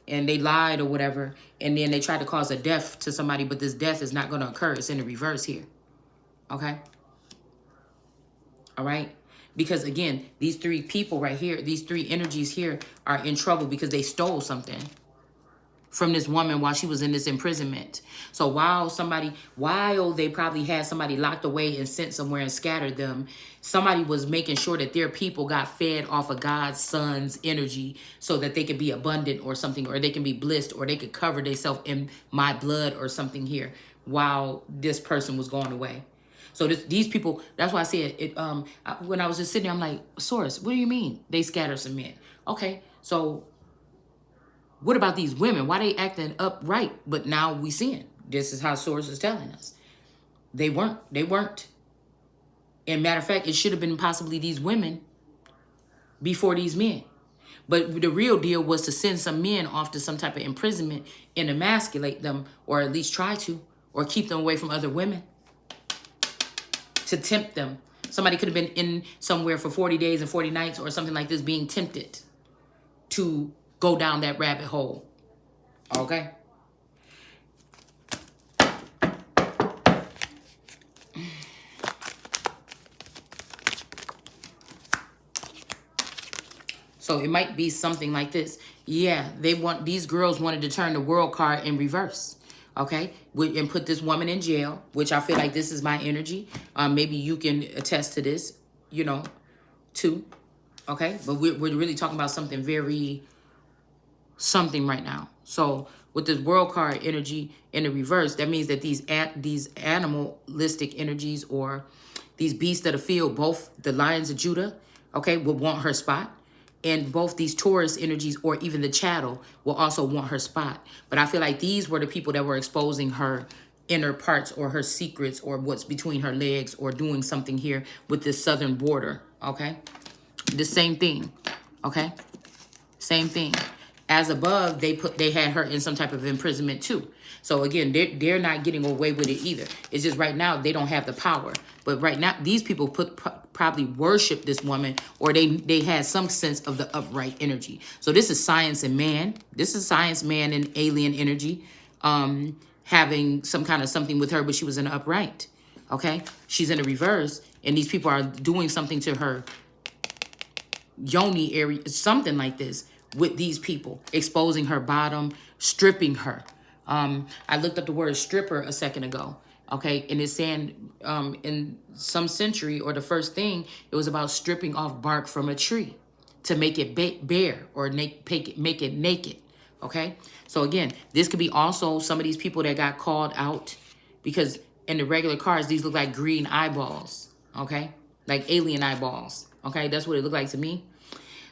And they lied or whatever, and then they tried to cause a death to somebody, but this death is not going to occur. It's in the reverse here, okay? All right? Because, again, these three people right here, these three energies here are in trouble because they stole something from this woman while she was in this imprisonment. So while they probably had somebody locked away and sent somewhere and scattered them, somebody was making sure that their people got fed off of God's son's energy so that they could be abundant or something, or they can be blessed, or they could cover themselves in my blood or something here while this person was going away. So these people, that's why I said, when I was just sitting there, I'm like, Source, what do you mean they scattered some men? Okay, so what about these women? Why they acting upright? But now we seeing. This is how Source is telling us. They weren't. And matter of fact, it should have been possibly these women before these men. But the real deal was to send some men off to some type of imprisonment and emasculate them, or at least try to, or keep them away from other women. To tempt them. Somebody could have been in somewhere for 40 days and 40 nights or something like this, being tempted to go down that rabbit hole. Okay? So it might be something like this. Yeah, these girls wanted to turn the world card in reverse. Okay, and put this woman in jail, which I feel like this is my energy. Maybe you can attest to this, you know, too. Okay, but we're really talking about something very something right now. So with this world card energy in the reverse, that means that these animalistic energies or these beasts of the field, both the lions of Judah, okay, will want her spot. And both these Taurus energies or even the chattel will also want her spot. But I feel like these were the people that were exposing her inner parts or her secrets or what's between her legs or doing something here with this southern border, okay? The same thing, okay? Same thing. As above, they had her in some type of imprisonment too. So again, they're not getting away with it either. It's just right now they don't have the power. But right now, these people probably worship this woman, or they had some sense of the upright energy. So this is science and man. This is science, man, and alien energy, having some kind of something with her, but she was in the upright. Okay, she's in the reverse, and these people are doing something to her yoni area, something like this, with these people, exposing her bottom, stripping her. I looked up the word stripper a second ago, okay, and it's saying in some century or the first thing, it was about stripping off bark from a tree to make it bare or make it naked, okay? So again, this could be also some of these people that got called out because in the regular cards, these look like green eyeballs, okay? Like alien eyeballs, okay? That's what it looked like to me.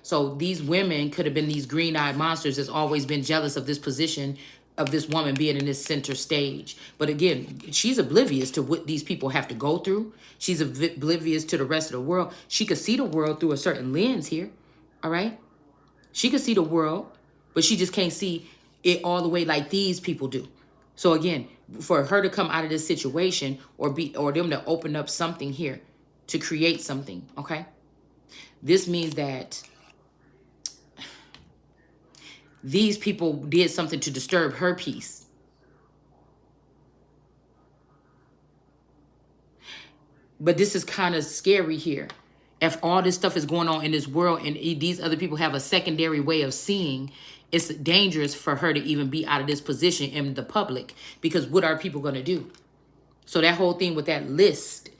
So these women could have been these green-eyed monsters that's always been jealous of this position of this woman being in this center stage. But again, she's oblivious to what these people have to go through. She's oblivious to the rest of the world. She could see the world through a certain lens here, all right? She could see the world, but she just can't see it all the way like these people do. So again, for her to come out of this situation or them to open up something here to create something, okay? This means that these people did something to disturb her peace. But this is kind of scary here. If all this stuff is going on in this world and these other people have a secondary way of seeing, it's dangerous for her to even be out of this position in the public, because what are people going to do? So that whole thing with that list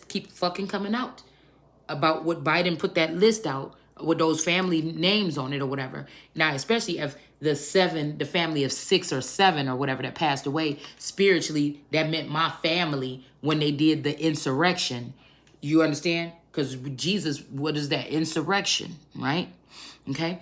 keep fucking coming out about what Biden put that list out with those family names on it or whatever. Now, especially if the family of 6 or 7 or whatever that passed away, spiritually, that meant my family when they did the insurrection. You understand? Because Jesus, what is that? Insurrection, right? Okay?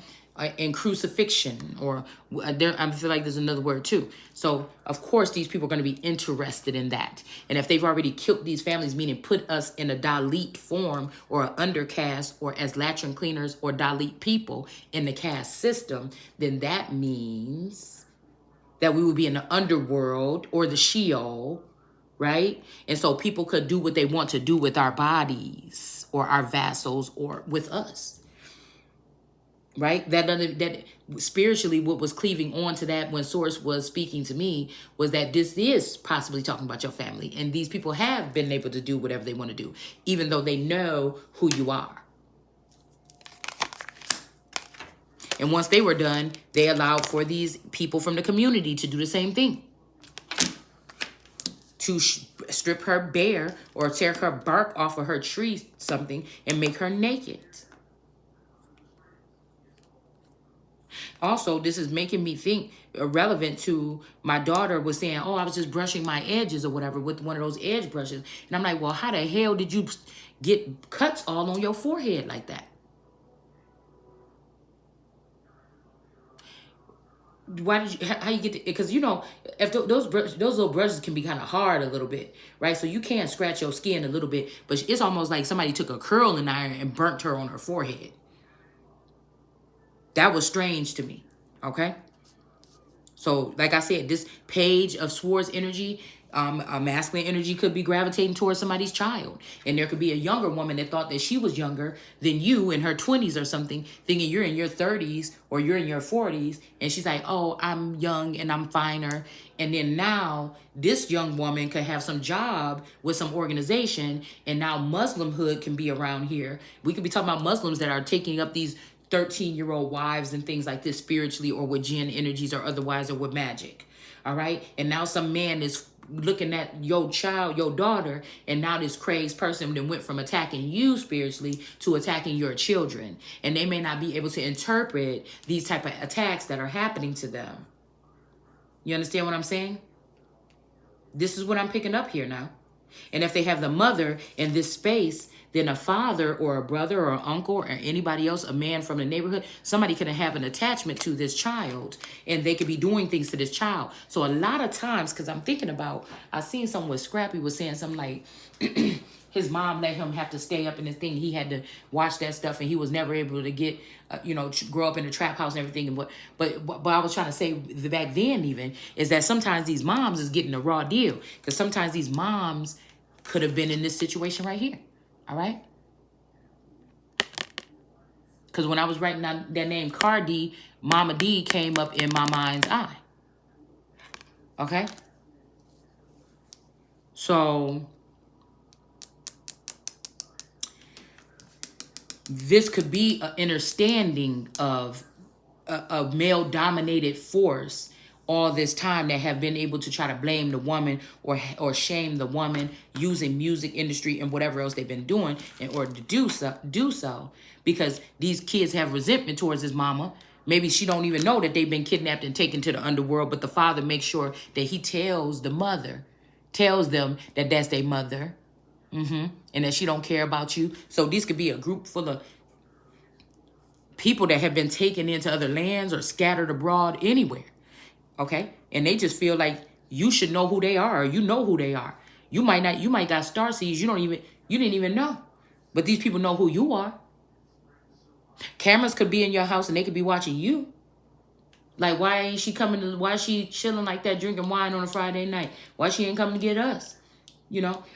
And crucifixion, or I feel like there's another word too. So, of course, these people are going to be interested in that. And if they've already killed these families, meaning put us in a Dalit form or an undercaste or as latrine cleaners or Dalit people in the caste system, then that means that we would be in the underworld or the Sheol, right? And so people could do what they want to do with our bodies or our vassals or with us. Right? That spiritually, what was cleaving on to that when Source was speaking to me was that this is possibly talking about your family. And these people have been able to do whatever they want to do, even though they know who you are. And once they were done, they allowed for these people from the community to do the same thing. To strip her bare or tear her bark off of her tree, something, and make her naked. Also, this is making me think relevant to my daughter was saying, oh, I was just brushing my edges or whatever with one of those edge brushes. And I'm like, well, how the hell did you get cuts all on your forehead like that? Why did you, how you get it? Because, you know, if those little brushes can be kind of hard a little bit, right? So you can scratch your skin a little bit, but it's almost like somebody took a curling iron and burnt her on her forehead. That was strange to me, okay? So, like I said, this page of Swords energy, a masculine energy could be gravitating towards somebody's child. And there could be a younger woman that thought that she was younger than you in her 20s or something, thinking you're in your 30s or you're in your 40s. And she's like, oh, I'm young and I'm finer. And then now this young woman could have some job with some organization. And now Muslimhood can be around here. We could be talking about Muslims that are taking up these 13-year-old wives and things like this spiritually, or with jinn energies, or otherwise, or with magic. All right. And now some man is looking at your child, your daughter, and now this crazed person then went from attacking you spiritually to attacking your children. And they may not be able to interpret these type of attacks that are happening to them. You understand what I'm saying? This is what I'm picking up here now. And if they have the mother in this space, then a father or a brother or an uncle or anybody else, a man from the neighborhood, somebody could have an attachment to this child, and they could be doing things to this child. So a lot of times, because I'm thinking about, I seen something where Scrappy was saying something like, his mom let him have to stay up in this thing. He had to watch that stuff, and he was never able to get, grow up in a trap house and everything. And but I was trying to say back then even is that sometimes these moms is getting a raw deal, because sometimes these moms could have been in this situation right here. All right. Because when I was writing that name Cardi, Mama D came up in my mind's eye. Okay. So this could be an understanding of a male-dominated force all this time that have been able to try to blame the woman or shame the woman using music industry and whatever else they've been doing in order to do so because these kids have resentment towards his mama. Maybe she don't even know that they've been kidnapped and taken to the underworld, but the father makes sure that he tells them that that's their mother, and that she don't care about you. So this could be a group full of people that have been taken into other lands or scattered abroad anywhere. Okay. And they just feel like you should know who they are, or you know who they are. You might got star seeds. You didn't even know. But these people know who you are. Cameras could be in your house and they could be watching you. Like, why is she chilling like that, drinking wine on a Friday night? Why she ain't coming to get us?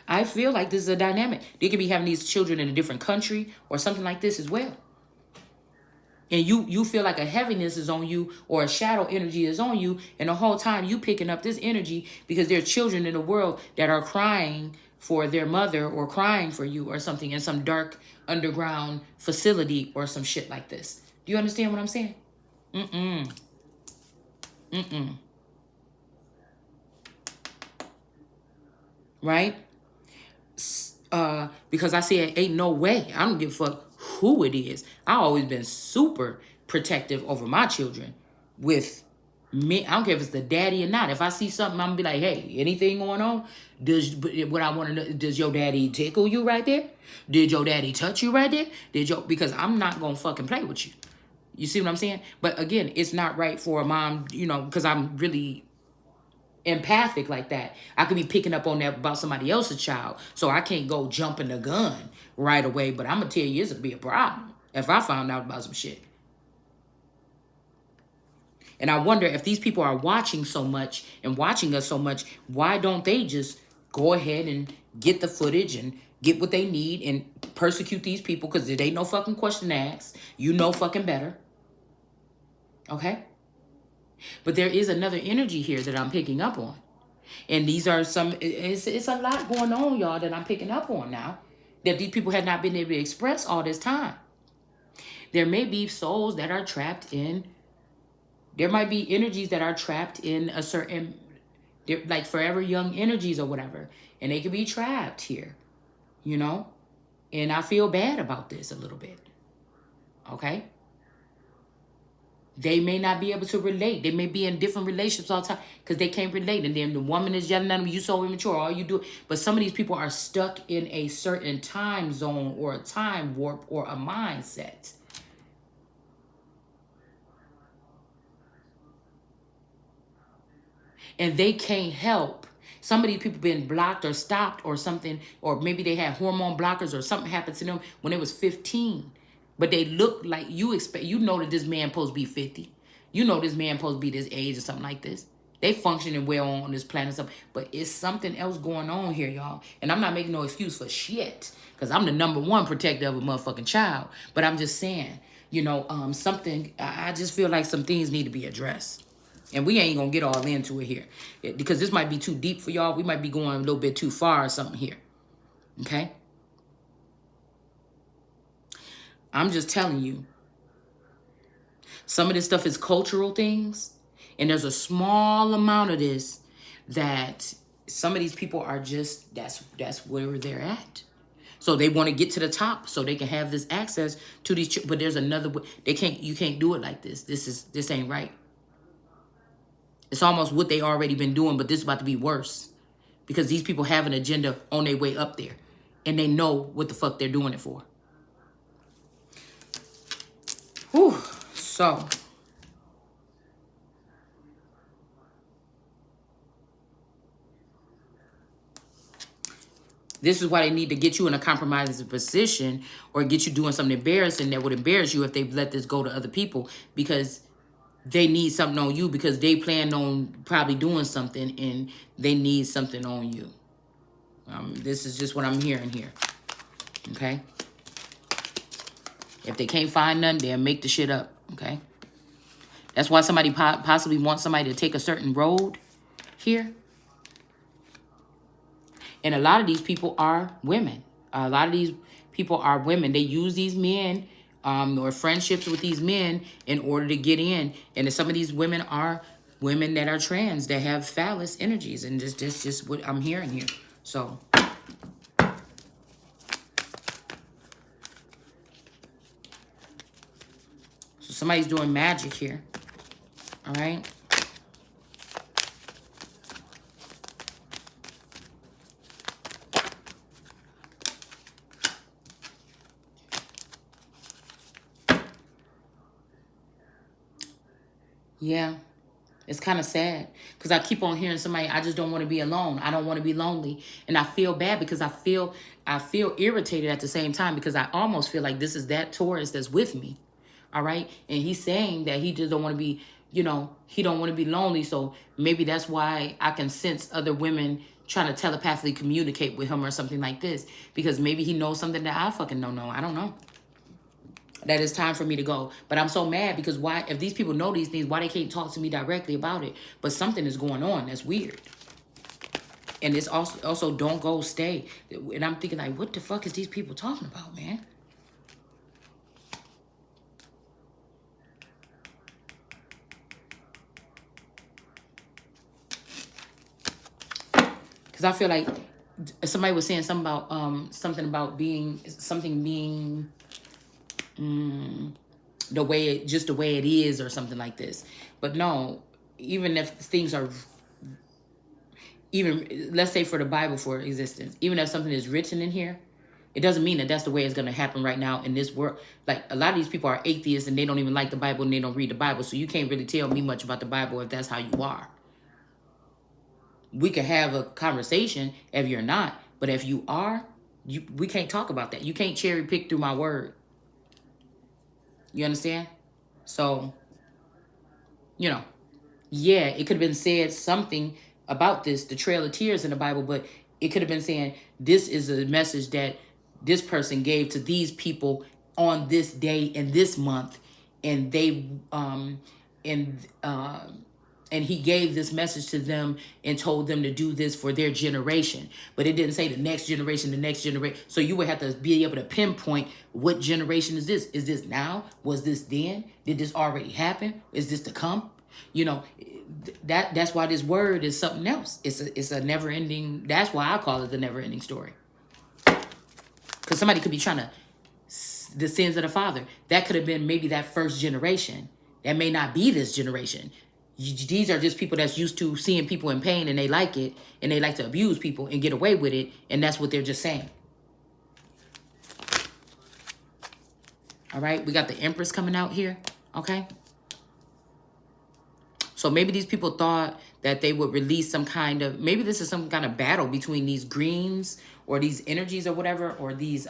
I feel like this is a dynamic. They could be having these children in a different country or something like this as well. And you feel like a heaviness is on you, or a shadow energy is on you, and the whole time you picking up this energy because there are children in the world that are crying for their mother or crying for you or something in some dark underground facility or some shit like this. Do you understand what I'm saying? Right? Because I said, ain't no way. I don't give a fuck who it is. I always been super protective over my children with me. I don't care if it's the daddy or not. If I see something, I'm gonna be like, hey, anything going on? What I want to know, does your daddy tickle you right there? Did your daddy touch you right there? Because I'm not gonna fucking play with you. You see what I'm saying? But again, it's not right for a mom, because I'm really empathic like that. I could be picking up on that about somebody else's child, so I can't go jumping the gun right away. But I'm gonna tell you, it's gonna be a problem if I found out about some shit. And I wonder if these people are watching so much and watching us so much, why don't they just go ahead and get the footage and get what they need and persecute these people? Because there ain't no fucking question asked. You know fucking better. Okay? But there is another energy here that I'm picking up on. And these are it's a lot going on, y'all, that I'm picking up on now, that these people have not been able to express all this time. There may be souls that are trapped in, there might be energies that are trapped in a certain, like forever young energies or whatever. And they could be trapped here, And I feel bad about this a little bit. Okay? They may not be able to relate. They may be in different relationships all the time because they can't relate. And then the woman is yelling at them, you so immature, all you do. But some of these people are stuck in a certain time zone or a time warp or a mindset. And they can't help. Some of these people been blocked or stopped or something, or maybe they had hormone blockers or something happened to them when they was 15. But they look like you expect, that this man supposed to be 50. This man supposed to be this age or something like this. They functioning well on this planet. Stuff, but it's something else going on here, y'all. And I'm not making no excuse for shit. Because I'm the #1 protector of a motherfucking child. But I'm just saying, something, I just feel like some things need to be addressed. And we ain't going to get all into it here. Because this might be too deep for y'all. We might be going a little bit too far or something here. Okay? I'm just telling you Some of this stuff is cultural things. And there's a small amount of this that some of these people are just, that's where they're at. So they want to get to the top so they can have this access to these, but there's another way. You can't do it like this. This ain't right. It's almost what they already been doing, but this is about to be worse. Because these people have an agenda on their way up there. And they know what the fuck they're doing it for. Whew. So. This is why they need to get you in a compromising position or get you doing something embarrassing that would embarrass you if they let this go to other people, because they need something on you, because they plan on probably doing something and they need something on you. This is just what I'm hearing here. Okay? If they can't find none, they'll make the shit up. Okay? That's why somebody possibly wants somebody to take a certain road here. And a lot of these people are women. A lot of these people are women. They use these men or friendships with these men in order to get in. And some of these women are women that are trans, that have phallus energies. And this just what I'm hearing here. So somebody's doing magic here. All right? Yeah, it's kind of sad because I keep on hearing somebody, I just don't want to be alone. I don't want to be lonely. And I feel bad because I feel irritated at the same time, because I almost feel like this is that Taurus that's with me. All right. And he's saying that he just don't want to be, he don't want to be lonely. So maybe that's why I can sense other women trying to telepathically communicate with him or something like this, because maybe he knows something that I fucking don't know. I don't know. That it's time for me to go. But I'm so mad because why, if these people know these things, why they can't talk to me directly about it? But something is going on that's weird. And it's also don't go, stay. And I'm thinking like, what the fuck is these people talking about, man? Because I feel like somebody was saying something about being the way it is or something like this. But no, even if things are, even let's say for the Bible, for existence, even if something is written in here, it doesn't mean that that's the way it's going to happen right now in this world. Like a lot of these people are atheists and they don't even like the Bible and they don't read the Bible. So you can't really tell me much about the Bible if that's how you are. We can have a conversation if you're not, but if you are, we can't talk about that. You can't cherry pick through my word. You understand? So, yeah, it could have been said something about this, the Trail of Tears in the Bible, but it could have been saying this is a message that this person gave to these people on this day in this month, and they and he gave this message to them and told them to do this for their generation. But it didn't say the next generation, the next generation. So you would have to be able to pinpoint what generation is this? Is this now? Was this then? Did this already happen? Is this to come? That's why this word is something else. It's a never ending. That's why I call it the never ending story. Because somebody could be trying to, the sins of the father. That could have been maybe that first generation. That may not be this generation. These are just people that's used to seeing people in pain and they like it and they like to abuse people and get away with it. And that's what they're just saying. All right. We got the Empress coming out here. Okay. So maybe these people thought that they would release some kind of, maybe this is some kind of battle between these greens or these energies or whatever, or these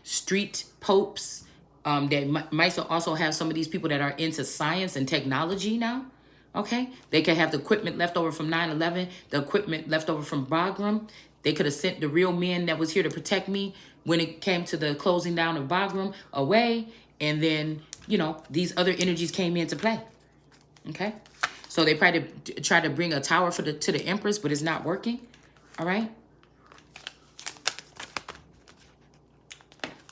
street popes that might also have some of these people that are into science and technology now. Okay, they could have the equipment left over from 9/11, the equipment left over from Bagram. They could have sent the real men that was here to protect me when it came to the closing down of Bagram away. And then, these other energies came into play. Okay, so they probably try to bring a tower to the Empress, but it's not working. All right.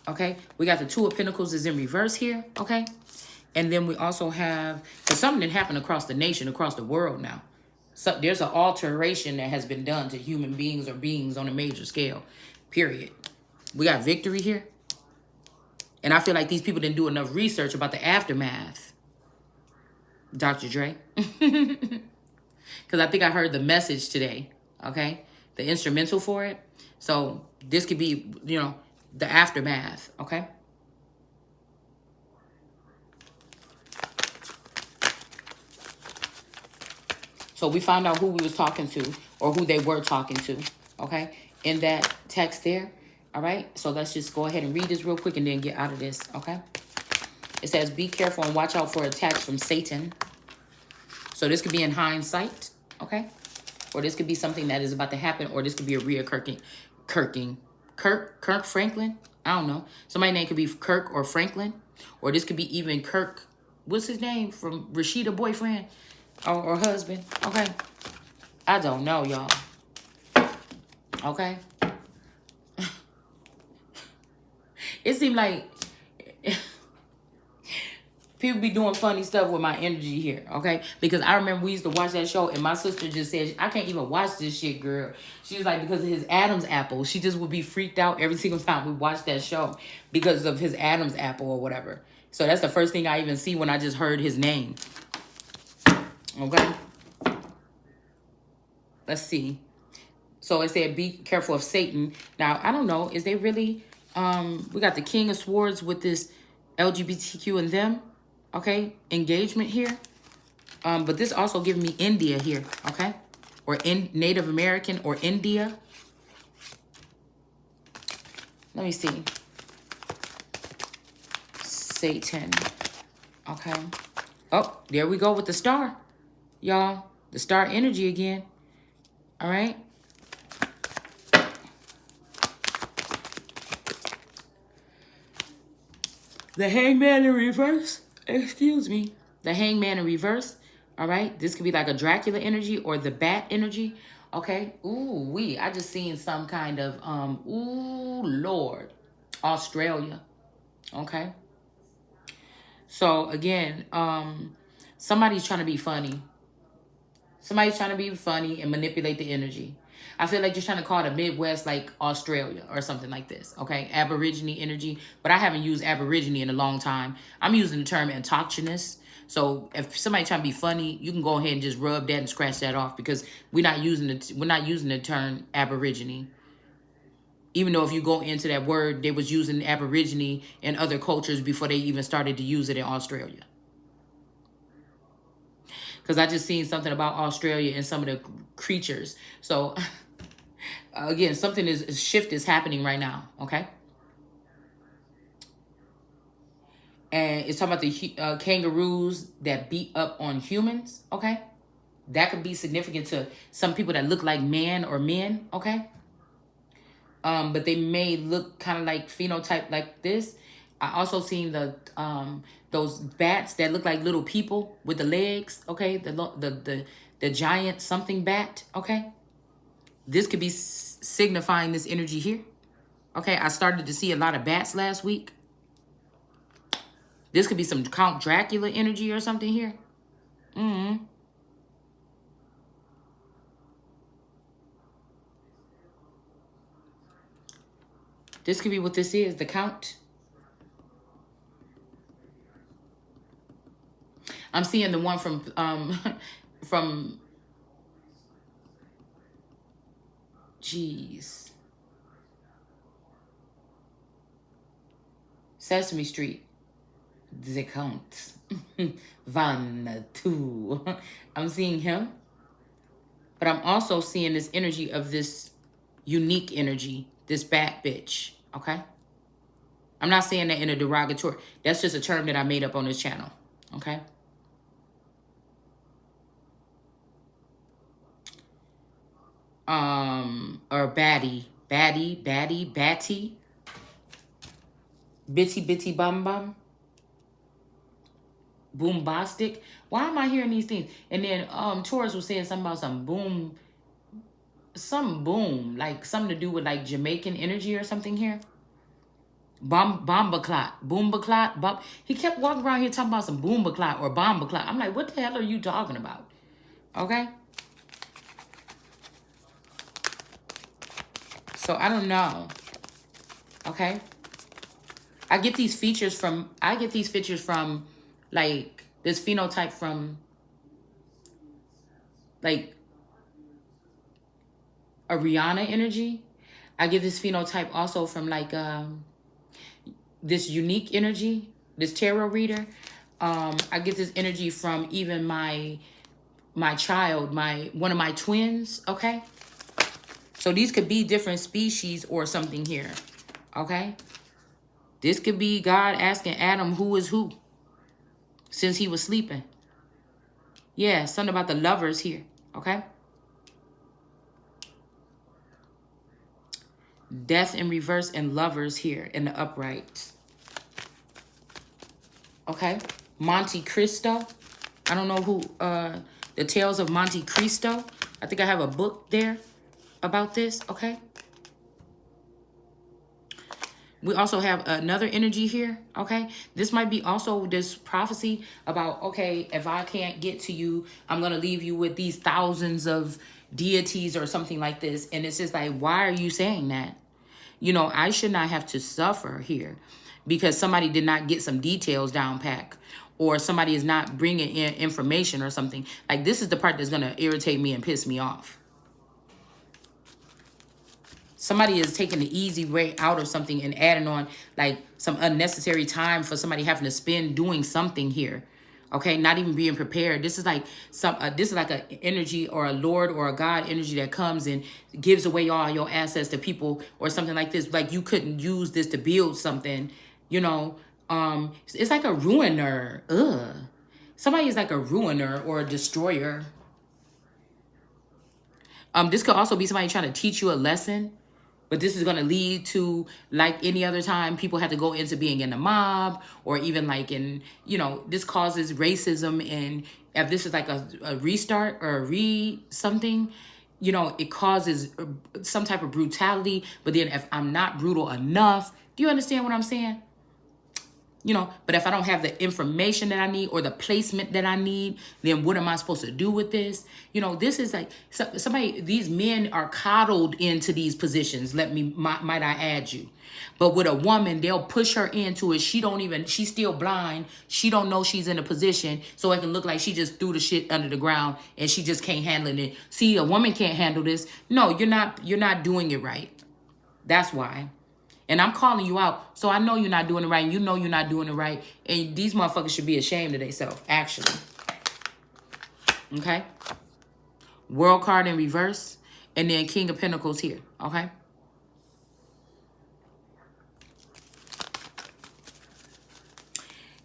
Okay, we got the Two of Pentacles is in reverse here. Okay. And then we also have, because something that happened across the nation, across the world now. So there's an alteration that has been done to human beings or beings on a major scale, period. We got victory here. And I feel like these people didn't do enough research about the aftermath, Dr. Dre. Because I think I heard the message today, okay? The instrumental for it. So this could be, you know, the aftermath, okay? So we found out who we was talking to or who they were talking to, okay? In that text there, all right? So let's just go ahead and read this real quick and then get out of this, okay? It says, be careful and watch out for attacks from Satan. So this could be in hindsight, okay? Or this could be something that is about to happen, or this could be a reoccurring, Kirk Franklin? I don't know. Somebody's name could be Kirk or Franklin. Or this could be even Kirk, what's his name? From Rashida boyfriend or husband, okay? I don't know, y'all. Okay? It seemed like people be doing funny stuff with my energy here, okay? Because I remember we used to watch that show, and my sister just said, I can't even watch this shit, girl. She was like, because of his Adam's apple. She just would be freaked out every single time we watched that show because of his Adam's apple or whatever. So that's the first thing I even see when I just heard his name. Okay? Let's see. So it said, be careful of Satan. Now, I don't know. Is they really... we got the King of Swords with this LGBTQ and them. Okay? Engagement here. But this also giving me India here. Okay? Or in Native American or India. Let me see. Satan. Okay. Oh, there we go with the star. Y'all. The star energy again. All right? The Hangman in reverse. Excuse me. The Hangman in reverse. All right? This could be like a Dracula energy or the Bat energy. Okay? Ooh, I just seen some kind of, ooh, Lord. Australia. Okay? So, again, somebody's trying to be funny. Somebody's trying to be funny and manipulate the energy. I feel like you're trying to call the Midwest like Australia or something like this, okay? Aborigine energy. But I haven't used Aborigine in a long time. I'm using the term autochthonous. So if somebody trying to be funny, you can go ahead and just rub that and scratch that off because we're not using the term Aborigine. Even though if you go into that word, they was using Aborigine in other cultures before they even started to use it in Australia. Because I just seen something about Australia and some of the creatures. So, again, shift is happening right now, okay? And it's talking about the kangaroos that beat up on humans, okay? That could be significant to some people that look like man or men, okay? But they may look kind of like phenotype like this. I also seen those bats that look like little people with the legs, okay? The giant something bat, okay? This could be signifying this energy here. Okay, I started to see a lot of bats last week. This could be some Count Dracula energy or something here. This could be what this is, the Count. I'm seeing the one from jeez. Sesame Street. The Count. 1, 2. I'm seeing him. But I'm also seeing this energy of this unique energy, this bad bitch, okay? I'm not saying that in a derogatory. That's just a term that I made up on this channel, okay? Or batty, bitty bum bum, boombastic. Why am I hearing these things? And then Taurus was saying something about some boom, like something to do with like Jamaican energy or something here. Bomba clot. Boomba clot. He kept walking around here talking about some boomba clot or bomba clot. I'm like, what the hell are you talking about? Okay? So I don't know. Okay? I get these features from like this phenotype from like a Rihanna energy. I get this phenotype also from like this unique energy, this tarot reader. I get this energy from even my child, one of my twins, okay? So these could be different species or something here, okay? This could be God asking Adam who is who since he was sleeping. Yeah, something about the lovers here, okay? Death in reverse and lovers here in the upright. Okay? Monte Cristo. I don't know who, the Tales of Monte Cristo. I think I have a book there about this, okay? We also have another energy here, okay? This might be also this prophecy about, okay, if I can't get to you, I'm going to leave you with these thousands of deities or something like this. And it's just like, why are you saying that? You know, I should not have to suffer here because somebody did not get some details down pack or somebody is not bringing in information or something. Like, this is the part that's going to irritate me and piss me off. Somebody is taking the easy way out of something and adding on like some unnecessary time for somebody having to spend doing something here. Okay, not even being prepared. This is like this is like an energy or a Lord or a God energy that comes and gives away all your assets to people or something like this. Like you couldn't use this to build something, you know. It's like a ruiner. Ugh. Somebody is like a ruiner or a destroyer. This could also be somebody trying to teach you a lesson. But this is going to lead to, like any other time, people have to go into being in the mob or even like in, you know, this causes racism. And if this is like a restart or a something, you know, it causes some type of brutality. But then if I'm not brutal enough, do you understand what I'm saying? You know, but if I don't have the information that I need or the placement that I need, then what am I supposed to do with this? You know, this is like somebody, these men are coddled into these positions. Might I add you? But with a woman, they'll push her into it. She's still blind. She don't know she's in a position. So it can look like she just threw the shit under the ground and she just can't handle it. See, a woman can't handle this. No, you're not doing it right. That's why. And I'm calling you out, so I know you're not doing it right, and you know you're not doing it right, and these motherfuckers should be ashamed of themselves, actually. Okay? World card in reverse, and then King of Pentacles here, okay?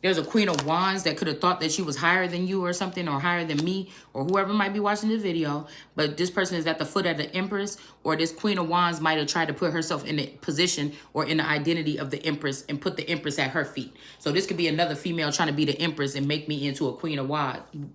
There's a Queen of Wands that could have thought that she was higher than you or something, or higher than me, or whoever might be watching this video. But this person is at the foot of the Empress, or this Queen of Wands might have tried to put herself in the position or in the identity of the Empress and put the Empress at her feet. So this could be another female trying to be the Empress and make me into a Queen of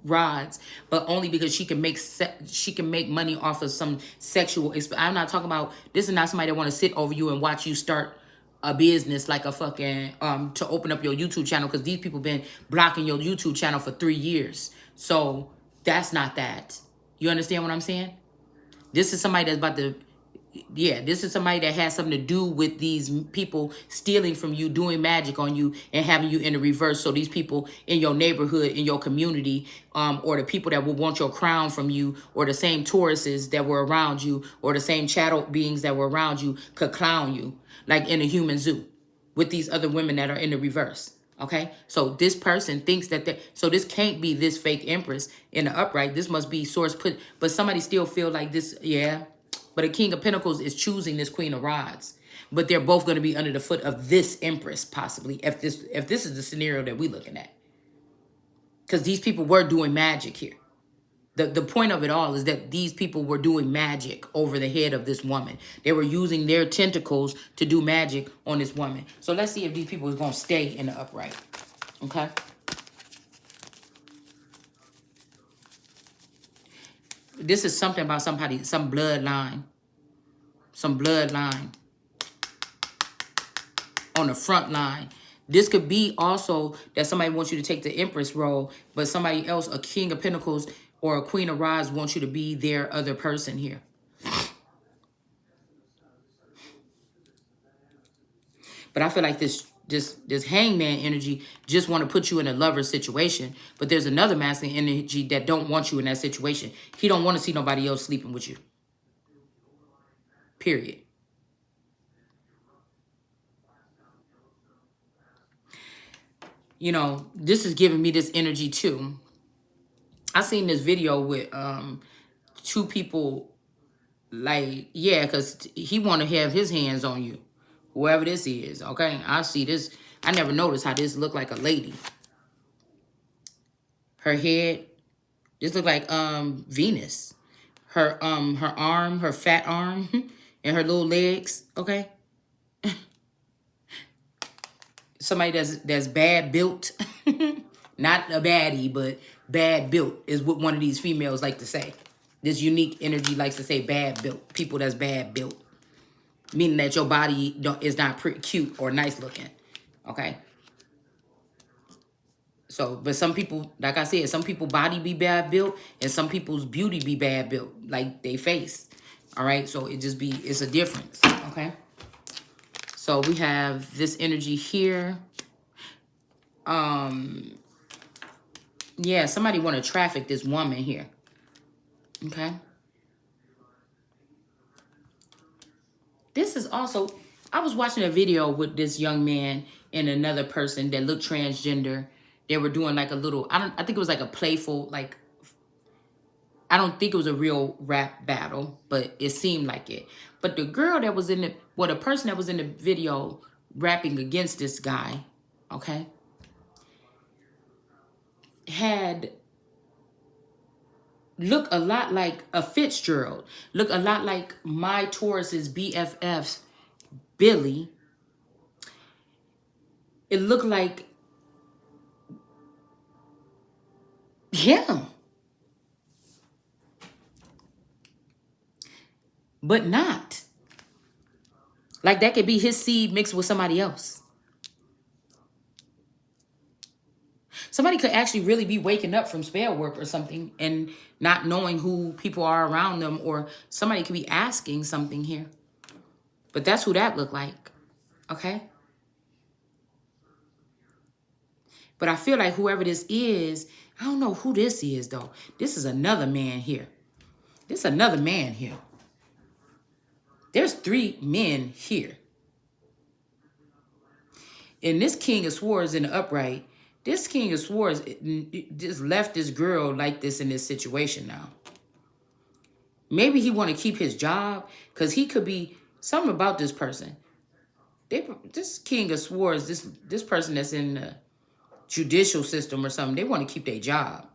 Rods, but only because she can make money off of some sexual. I'm not talking about, this is not somebody that want to sit over you and watch you start a business like a fucking to open up your YouTube channel, because these people been blocking your YouTube channel for 3 years. So that's not that. You understand what I'm saying? This is somebody that's about to, yeah, this is somebody that has something to do with these people stealing from you, doing magic on you, and having you in the reverse. So these people in your neighborhood, in your community, or the people that will want your crown from you, or the same Tauruses that were around you, or the same shadow beings that were around you could clown you, like in a human zoo, with these other women that are in the reverse. Okay, so this person thinks that so this can't be this fake Empress in the upright. This must be source put, but somebody still feel like this, yeah. But a King of Pentacles is choosing this Queen of Rods. But they're both going to be under the foot of this Empress, possibly, if this is the scenario that we're looking at. Because these people were doing magic here. The point of it all is that these people were doing magic over the head of this woman. They were using their tentacles to do magic on this woman. So let's see if these people is going to stay in the upright. Okay? This is something about somebody, some bloodline. Some bloodline. on the front line. This could be also that somebody wants you to take the Empress role, but somebody else, a King of Pentacles or a Queen of Rods, wants you to be their other person here. But I feel like this hangman energy just want to put you in a lover situation. But there's another masculine energy that don't want you in that situation. He don't want to see nobody else sleeping with you. Period. You know, this is giving me this energy too. I seen this video with two people, like, yeah, because he want to have his hands on you. Whoever this is, okay? I see this. I never noticed how this looked like a lady. Her head, this look like Venus. Her arm, her fat arm, and her little legs, okay? Somebody that's bad built. Not a baddie, but bad built is what one of these females like to say. This unique energy likes to say bad built. People that's bad built. Meaning that your body is not pretty cute or nice looking. Okay? So, but some people, like I said, some people body be bad built and some people's beauty be bad built. Like they face. All right? So it's a difference. Okay? So we have this energy here. Yeah, somebody want to traffic this woman here. Okay? This is also, I was watching a video with this young man and another person that looked transgender. They were doing like a little, I think it was like a playful, like, I don't think it was a real rap battle, but it seemed like it. But the girl that was in the, well, the person that was in the video rapping against this guy, okay, had look a lot like a Fitzgerald, look a lot like my Taurus's BFF's Billy. It looked like him, but not. Like that could be his seed mixed with somebody else. Somebody could actually really be waking up from spell work or something and not knowing who people are around them, or somebody could be asking something here. But that's who that looked like. Okay? But I feel like whoever this is, I don't know who this is though. This is another man here. This is another man here. There's 3 men here. And this King of Swords in the upright, this King of Swords just left this girl like this in this situation now. Maybe he want to keep his job because he could be something about this person. This King of Swords, this person that's in the judicial system or something, they want to keep their job.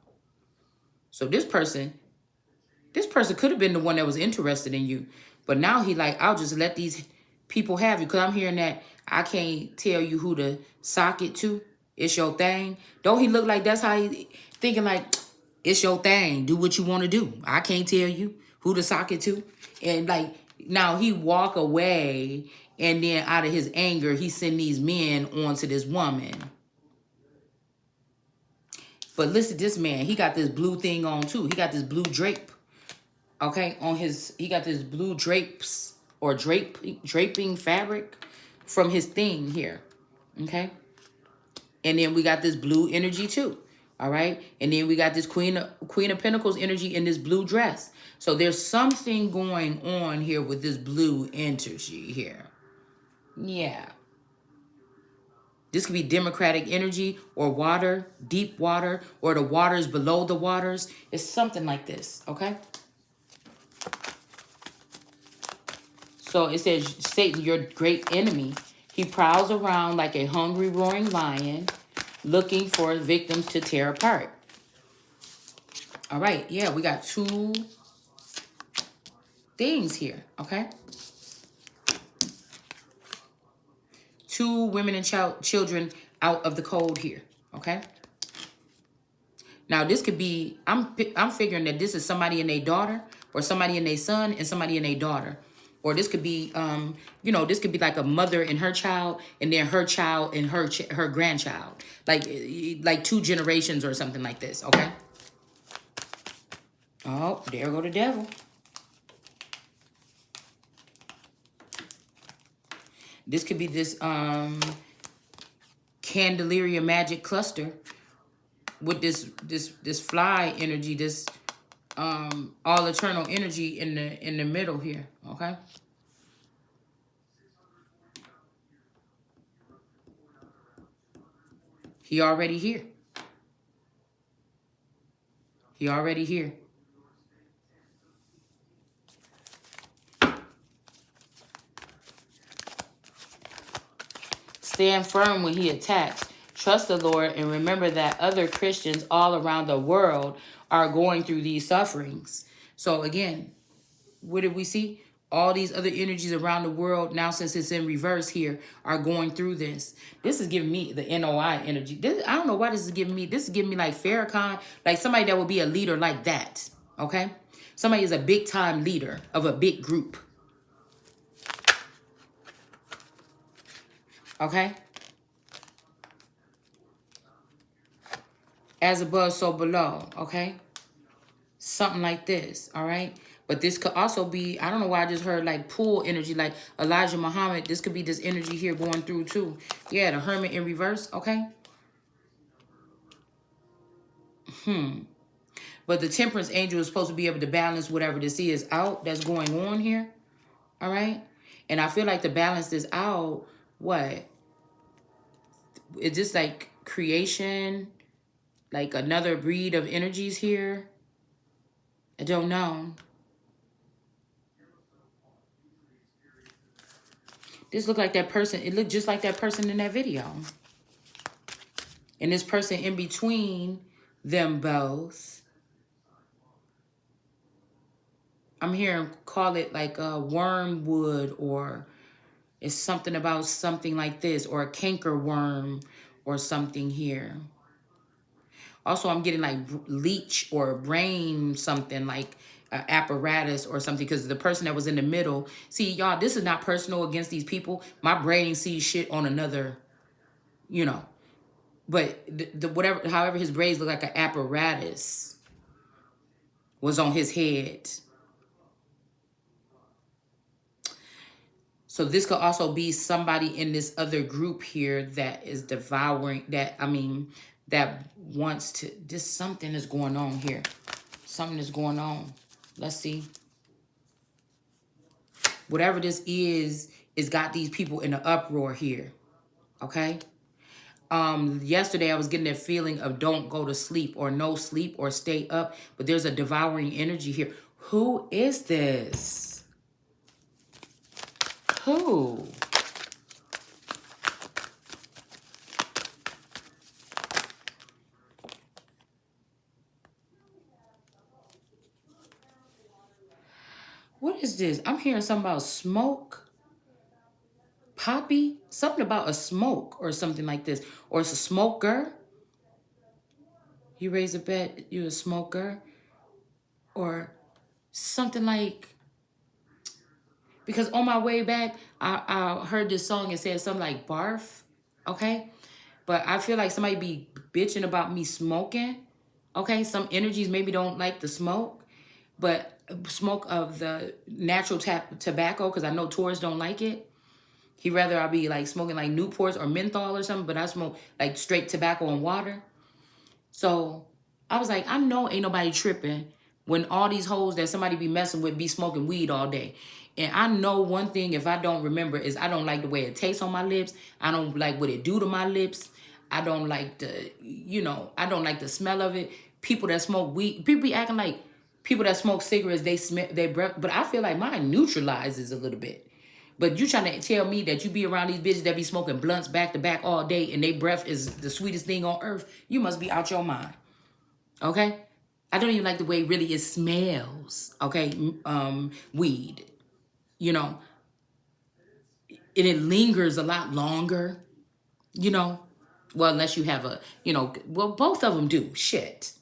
So this person could have been the one that was interested in you. But now he like, I'll just let these people have you. Because I'm hearing that I can't tell you who to sock it to. It's your thing. Don't he look like that's how he thinking like, it's your thing. Do what you want to do. I can't tell you who to sock it to. And like, now he walk away and then out of his anger, he send these men onto this woman. But listen, this man, he got this blue thing on too. He got this blue drape. Okay, on his, he got this blue drapes or draping fabric from his thing here. Okay. And then we got this blue energy too. All right. And then we got this Queen of Pentacles energy in this blue dress. So there's something going on here with this blue energy here. Yeah. This could be democratic energy or water, deep water, or the waters below the waters. It's something like this. Okay. So it says, Satan, your great enemy. He prowls around like a hungry, roaring lion, looking for victims to tear apart. All right. Yeah, we got 2 things here. Okay. 2 women and children out of the cold here. Okay. Now, this could be, I'm figuring that this is somebody and their daughter, or somebody and their son and somebody and their daughter. Or this could be, this could be like a mother and her child, and then her child and her grandchild, like 2 generations or something like this. Okay. Oh, there go the devil. This could be this Candelaria magic cluster with this fly energy, this all eternal energy in the middle here. Okay. He already here. He already here. Stand firm when he attacks. Trust the Lord and remember that other Christians all around the world are going through these sufferings. So again, what did we see? All these other energies around the world now, since it's in reverse here, are going through this. This is giving me the NOI energy. I don't know why this is giving me. This is giving me like Farrakhan, like somebody that would be a leader like that. Okay? Somebody is a big time leader of a big group. Okay? As above, so below. Okay? Something like this. All right? But this could also be, I don't know why I just heard like pool energy, like Elijah Muhammad. This could be this energy here going through too. Yeah, the hermit in reverse. Okay? But the temperance angel is supposed to be able to balance whatever this is out that's going on here. All right? And I feel like to balance this out, what? It's just like creation, like another breed of energies here. I don't know. This looked like that person. It looked just like that person in that video. And this person in between them both. I'm hearing call it like a wormwood, or it's something about something like this, or a canker worm or something here. Also, I'm getting like leech or brain something, like apparatus or something, because the person that was in the middle, see, y'all, this is not personal against these people. My brain sees shit on another, but the whatever, however his braids look like an apparatus was on his head. So this could also be somebody in this other group here that is devouring, that wants to, something is going on here. Something is going on. Let's see. Whatever this is got these people in an uproar here. Okay? Yesterday I was getting that feeling of don't go to sleep, or no sleep, or stay up. But there's a devouring energy here. Who is this? Who? What is this? I'm hearing something about smoke. Poppy? Something about a smoke or something like this. Or it's a smoker. You raise a bet, you a smoker. Or something like, because on my way back, I heard this song and said something like barf. Okay? But I feel like somebody be bitching about me smoking. Okay? Some energies maybe don't like the smoke. But smoke of the natural tobacco, because I know Taurus don't like it. He rather I be like smoking like Newports or menthol or something, but I smoke like straight tobacco and water. So I was like, I know ain't nobody tripping when all these hoes that somebody be messing with be smoking weed all day. And I know one thing, if I don't remember, is I don't like the way it tastes on my lips. I don't like what it do to my lips. I don't like I don't like the smell of it. People that smoke weed, people be acting like people that smoke cigarettes, they smell their breath. But I feel like mine neutralizes a little bit. But you trying to tell me that you be around these bitches that be smoking blunts back to back all day and their breath is the sweetest thing on earth, you must be out your mind. Okay? I don't even like the way really it smells. Okay? Weed. And it lingers a lot longer. Well, unless you have well, both of them do. Shit.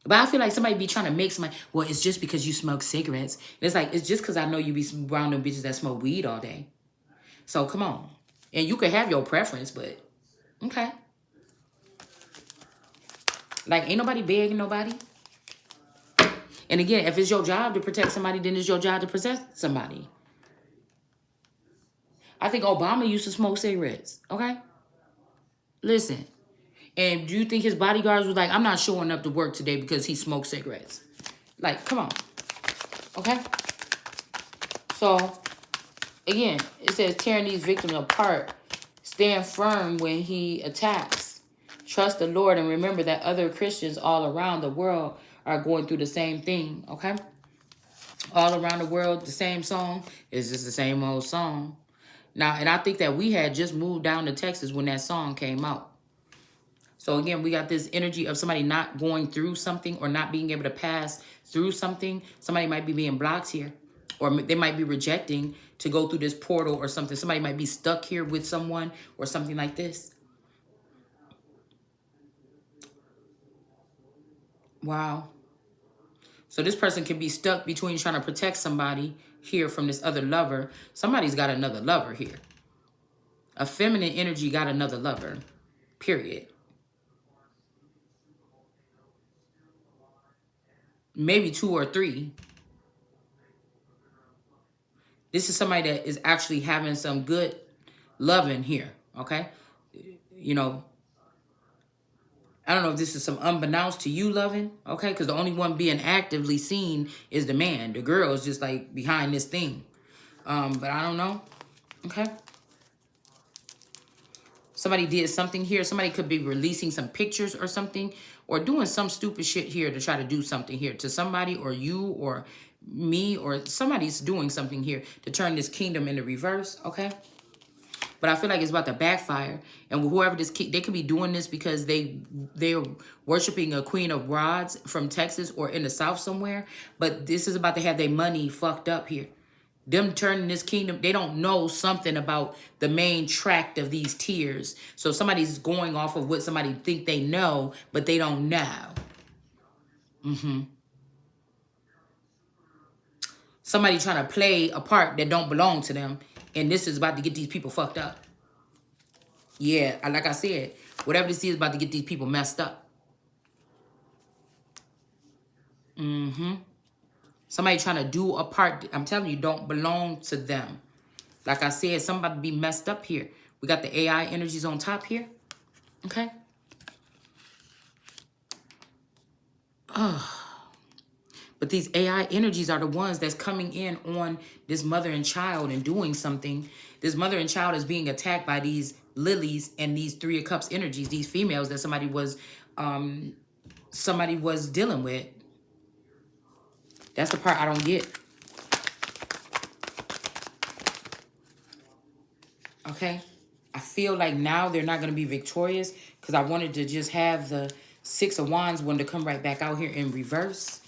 But I feel like somebody be trying to make somebody, well, it's just because you smoke cigarettes. And it's like, it's just because I know you be around them bitches that smoke weed all day. So come on. And you can have your preference, but okay. Like, ain't nobody begging nobody. And again, if it's your job to protect somebody, then it's your job to protect somebody. I think Obama used to smoke cigarettes, okay? Listen. And do you think his bodyguards was like, I'm not showing up to work today because he smoked cigarettes? Like, come on. Okay? So, again, it says tearing these victims apart. Stand firm when he attacks. Trust the Lord and remember that other Christians all around the world are going through the same thing, okay? All around the world, the same song is just the same old song. Now, and I think that we had just moved down to Texas when that song came out. So again, we got this energy of somebody not going through something or not being able to pass through something. Somebody might be being blocked here, or they might be rejecting to go through this portal or something. Somebody might be stuck here with someone or something like this. Wow. So this person can be stuck between trying to protect somebody here from this other lover. Somebody's got another lover here. A feminine energy got another lover, period. Maybe 2 or 3. This is somebody that is actually having some good loving here, okay? You know, I don't know if this is some unbeknownst to you loving, okay? Because the only one being actively seen is the man. The girl is just like behind this thing. But I don't know, okay? Somebody did something here. Somebody could be releasing some pictures or something, or doing some stupid shit here to try to do something here to somebody, or you or me, or somebody's doing something here to turn this kingdom into reverse, okay? But I feel like it's about to backfire. And whoever this they could be doing this because they're worshiping a queen of rods from Texas or in the South somewhere. But this is about to have their money fucked up here. Them turning this kingdom, they don't know something about the main tract of these tiers. So somebody's going off of what somebody think they know, but they don't know. Somebody trying to play a part that don't belong to them. And this is about to get these people fucked up. Yeah, like I said, whatever this is about to get these people messed up. Somebody trying to do a part, I'm telling you, don't belong to them. Like I said, somebody be messed up here. We got the AI energies on top here. Okay. But these AI energies are the ones that's coming in on this mother and child and doing something. This mother and child is being attacked by these lilies and these 3 of Cups energies, these females that somebody was dealing with. That's the part I don't get. Okay? I feel like now they're not going to be victorious because I wanted to just have the 6 of Wands one to come right back out here in reverse.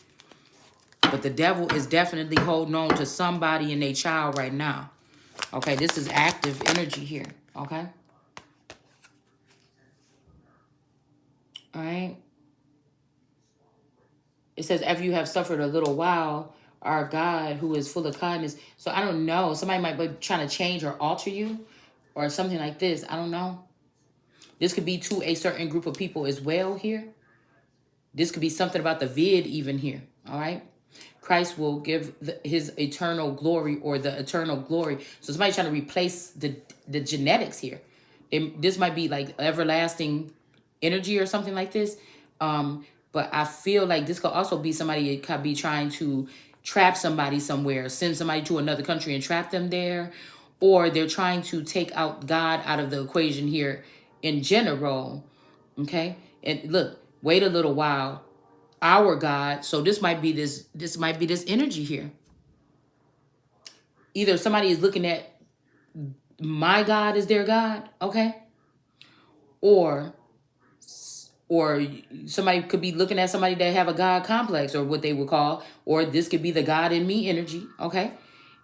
But the devil is definitely holding on to somebody and their child right now. Okay, this is active energy here. Okay? All right? It says, after you have suffered a little while, our God, who is full of kindness. So I don't know. Somebody might be trying to change or alter you or something like this. I don't know. This could be to a certain group of people as well here. This could be something about the vid even here. All right? Christ will give his eternal glory or the eternal glory. So somebody trying to replace the genetics here. This might be like everlasting energy or something like this. But I feel like this could also be somebody that could be trying to trap somebody somewhere, send somebody to another country and trap them there. Or they're trying to take out God out of the equation here in general. Okay? And look, wait a little while. Our God. So this might be this energy here. Either somebody is looking at my God as their God, okay? Or somebody could be looking at somebody that have a God complex or what they would call, or this could be the God in me energy, okay?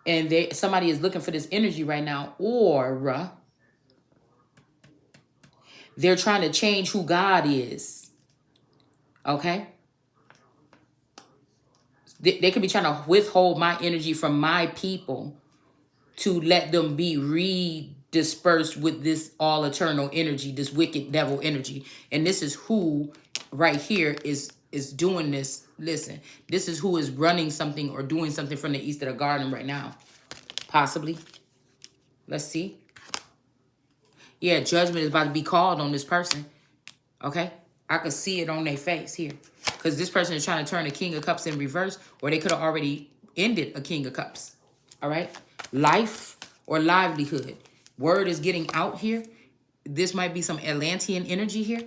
And somebody is looking for this energy right now, or they're trying to change who God is, okay? They could be trying to withhold my energy from my people to let them be redispersed with this all eternal energy, this wicked devil energy. And this is who right here is doing this. Listen, this is who is running something or doing something from the east of the garden right now. Possibly. Let's see. Yeah, judgment is about to be called on this person. Okay? I could see it on their face here. Because this person is trying to turn the King of Cups in reverse, or they could have already ended a King of Cups. All right? Life or livelihood. Word is getting out here. This might be some Atlantean energy here.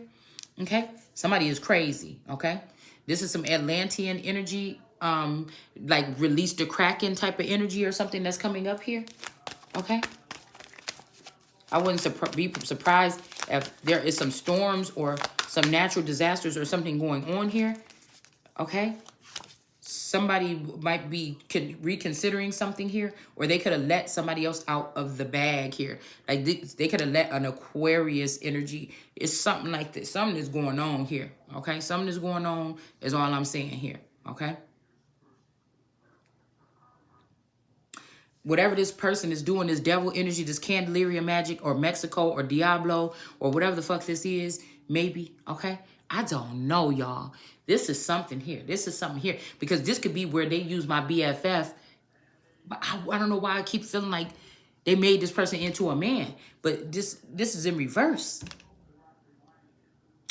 Okay? Somebody is crazy. Okay? This is some Atlantean energy. Like release the Kraken type of energy or something that's coming up here. Okay? I wouldn't be surprised if there is some storms or some natural disasters or something going on here. Okay? Somebody might be reconsidering something here, or they could have let somebody else out of the bag here. Like they could have let an Aquarius energy. It's something like this. Something is going on here. Okay? Something is going on is all I'm saying here. Okay? Whatever this person is doing, this devil energy, this Candelaria magic or Mexico or Diablo or whatever the fuck this is, maybe, okay? I don't know, y'all. This is something here. This is something here. Because this could be where they use my BFF. But I don't know why I keep feeling like they made this person into a man. But this is in reverse.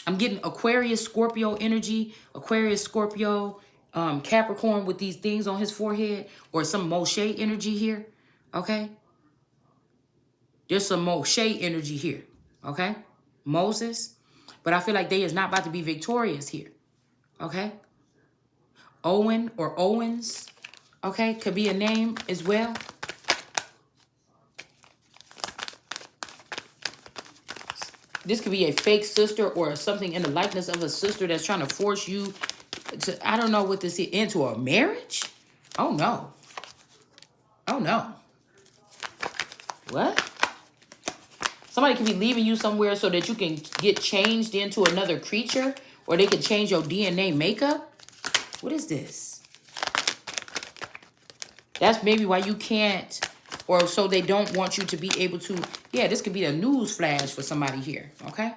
I'm getting Aquarius, Scorpio energy, Aquarius, Scorpio, Capricorn with these things on his forehead, or some Moshe energy here, okay? There's some Moshe energy here, okay? Moses, but I feel like they is not about to be victorious here, okay? Owen or Owens, okay, could be a name as well. This could be a fake sister or something in the likeness of a sister that's trying to force you to, I don't know what this is, into a marriage? Oh, no. Oh, no. What? Somebody could be leaving you somewhere so that you can get changed into another creature, or they can change your DNA makeup. What is this? That's maybe why you can't, or so they don't want you to be able to. Yeah, this could be a news flash for somebody here, okay?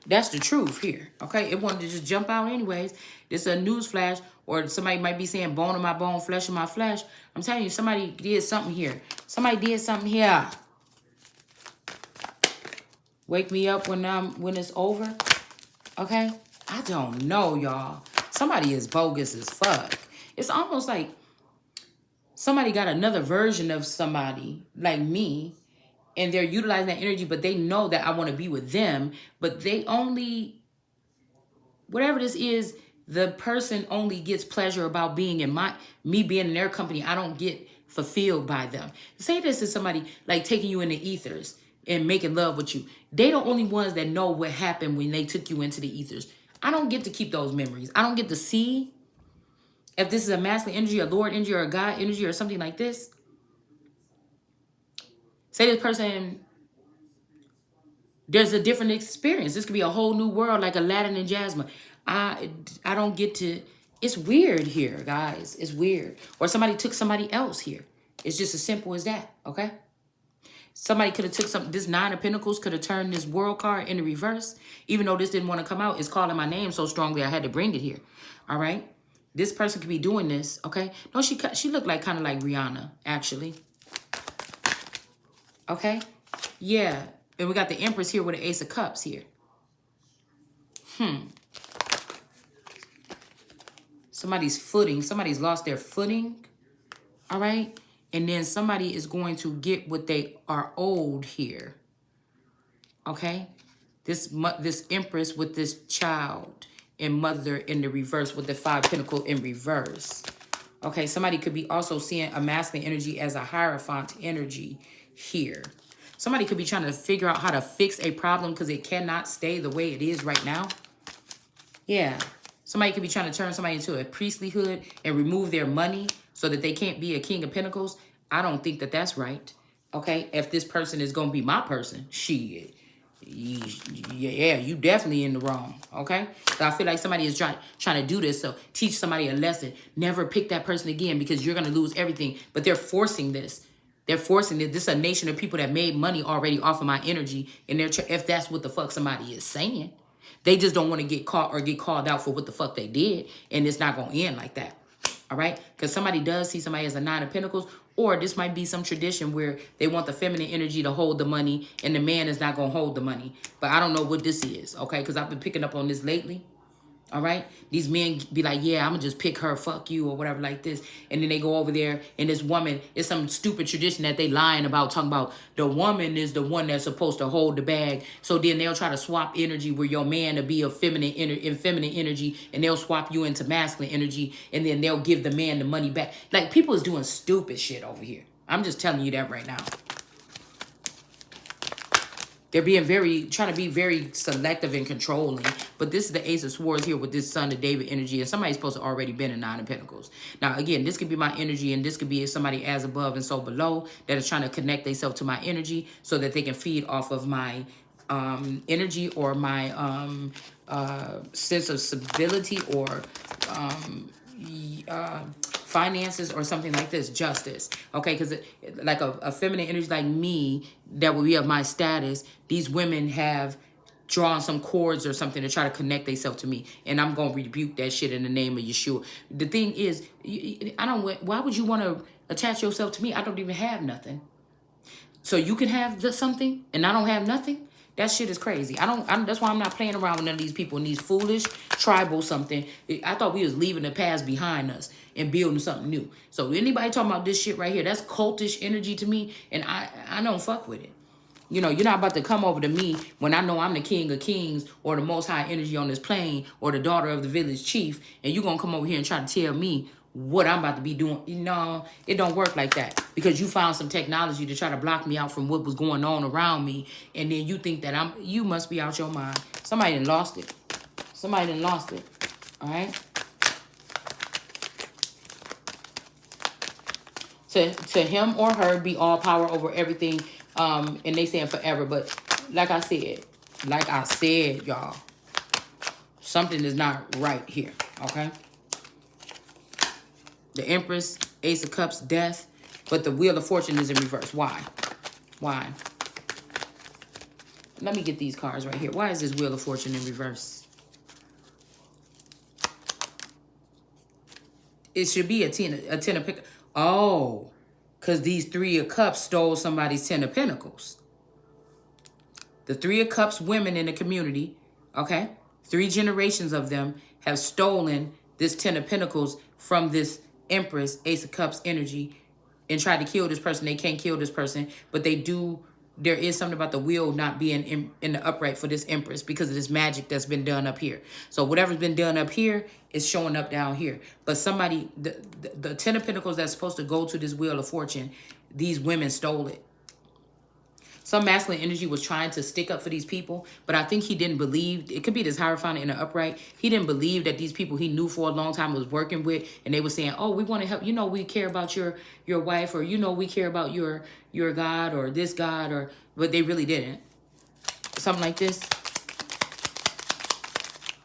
That's the truth here, okay? It wanted to just jump out anyways. This is a news flash, or somebody might be saying bone of my bone, flesh of my flesh. I'm telling you, somebody did something here. Somebody did something here. Wake me up when it's over, okay? I don't know, y'all. Somebody is bogus as fuck. It's almost like somebody got another version of somebody like me, and they're utilizing that energy, but they know that I want to be with them, but they only, whatever this is, the person only gets pleasure about being in me being in their company. I don't get fulfilled by them. Say this is somebody like taking you in the ethers and making love with you. They the only ones that know what happened when they took you into the ethers. I don't get to keep those memories. I don't get to see if this is a masculine energy, a Lord energy, or a God energy, or something like this. Say this person, there's a different experience. This could be a whole new world, like Aladdin and Jasmine. I don't get to. It's weird here, guys. It's weird. Or somebody took somebody else here. It's just as simple as that, okay? Somebody could have took some. This Nine of Pentacles could have turned this World card into reverse. Even though this didn't want to come out, it's calling my name so strongly I had to bring it here. All right? This person could be doing this, okay? No, she looked like kind of like Rihanna, actually. Okay? Yeah. And we got the Empress here with the Ace of Cups here. Somebody's footing. Somebody's lost their footing. All right? And then somebody is going to get what they are owed here. Okay? This Empress with this child and mother in the reverse with the Five Pentacle in reverse. Okay? Somebody could be also seeing a masculine energy as a Hierophant energy here. Somebody could be trying to figure out how to fix a problem because it cannot stay the way it is right now. Yeah. Somebody could be trying to turn somebody into a priestlyhood and remove their money so that they can't be a King of Pentacles. I don't think that that's right. Okay? If this person is going to be my person, shit. Yeah, you definitely in the wrong, okay? So I feel like somebody is trying to do this, so teach somebody a lesson. Never pick that person again because you're going to lose everything. But they're forcing this. They're forcing it. This is a nation of people that made money already off of my energy, and if that's what the fuck somebody is saying. They just don't want to get caught or get called out for what the fuck they did, and it's not going to end like that. All right? Because somebody does see somebody as a nine of pentacles, or this might be some tradition where they want the feminine energy to hold the money and the man is not going to hold the money. But I don't know what this is, okay? Because I've been picking up on this lately. All right? These men be like, yeah, I'm going to just pick her, fuck you, or whatever like this. And then they go over there, and this woman, it's some stupid tradition that they lying about, talking about the woman is the one that's supposed to hold the bag. So then they'll try to swap energy where your man to be a feminine energy, and they'll swap you into masculine energy, and then they'll give the man the money back. Like, people is doing stupid shit over here. I'm just telling you that right now. They're trying to be very selective and controlling. But this is the Ace of Swords here with this Son of David energy. And somebody's supposed to already been a Nine of Pentacles. Now, again, this could be my energy, and this could be somebody as above and so below that is trying to connect themselves to my energy so that they can feed off of my energy or my sense of stability or finances or something like this, justice. Okay, because like a feminine energy like me that would be of my status, these women have drawn some cords or something to try to connect themselves to me, and I'm gonna rebuke that shit in the name of Yeshua. The thing is, why would you want to attach yourself to me? I don't even have nothing. So you can have something and I don't have nothing. That shit is crazy. That's why I'm not playing around with none of these people and these foolish tribal something. I thought we was leaving the past behind us and building something new. So anybody talking about this shit right here, that's cultish energy to me, and I don't fuck with it. You know, you're not about to come over to me when I know I'm the king of kings or the most high energy on this plane or the daughter of the village chief, and you're going to come over here and try to tell me what I'm about to be doing. No, it don't work like that, because you found some technology to try to block me out from what was going on around me, and then you think that you must be out your mind. Somebody done lost it. Somebody done lost it. All right? To him or her be all power over everything, and they saying forever. But like I said, y'all, something is not right here, okay? The Empress, Ace of Cups, Death, but the Wheel of Fortune is in reverse. Why? Why? Let me get these cards right here. Why is this Wheel of Fortune in reverse? It should be a ten of Pentacles. Oh, because these Three of Cups stole somebody's Ten of Pentacles. The Three of Cups women in the community, okay? 3 generations of them have stolen this Ten of Pentacles from this Empress, Ace of Cups energy and tried to kill this person. They can't kill this person, but they do. There is something about the wheel not being in the upright for this Empress because of this magic that's been done up here. So whatever's been done up here is showing up down here. But somebody, the Ten of Pentacles that's supposed to go to this Wheel of Fortune, these women stole it. Some masculine energy was trying to stick up for these people, but I think he didn't believe. It could be this Hierophant in the upright. He didn't believe that these people he knew for a long time was working with, and they were saying, oh, we want to help. You know, we care about your wife, or, you know, we care about your God or this God, or, but they really didn't. Something like this.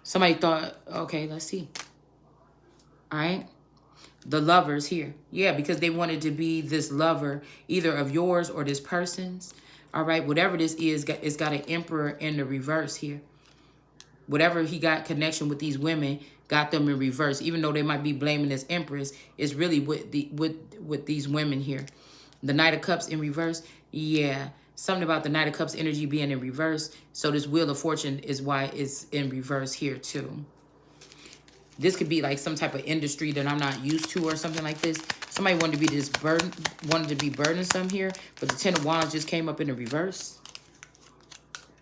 Somebody thought, okay, let's see. All right. The lovers here. Yeah, because they wanted to be this lover, either of yours or this person's. All right, whatever this is, it's got an Emperor in the reverse here. Whatever he got connection with these women got them in reverse. Even though they might be blaming this Empress, it's really with these women here. The Knight of Cups in reverse. Yeah, something about the Knight of Cups energy being in reverse. So this Wheel of Fortune is why it's in reverse here too. This could be like some type of industry that I'm not used to or something like this. Somebody wanted to be burdensome here, but the Ten of Wands just came up in the reverse.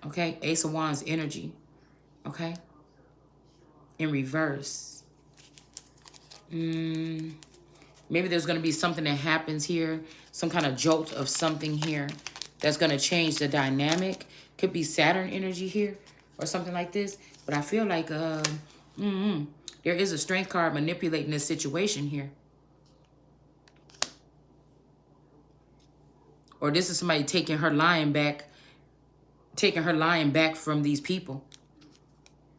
Okay, Ace of Wands energy. Okay, in reverse. Maybe there's going to be something that happens here, some kind of jolt of something here that's going to change the dynamic. Could be Saturn energy here or something like this. But I feel like there is a Strength card manipulating this situation here. Or this is somebody taking her lion back taking her lying back from these people.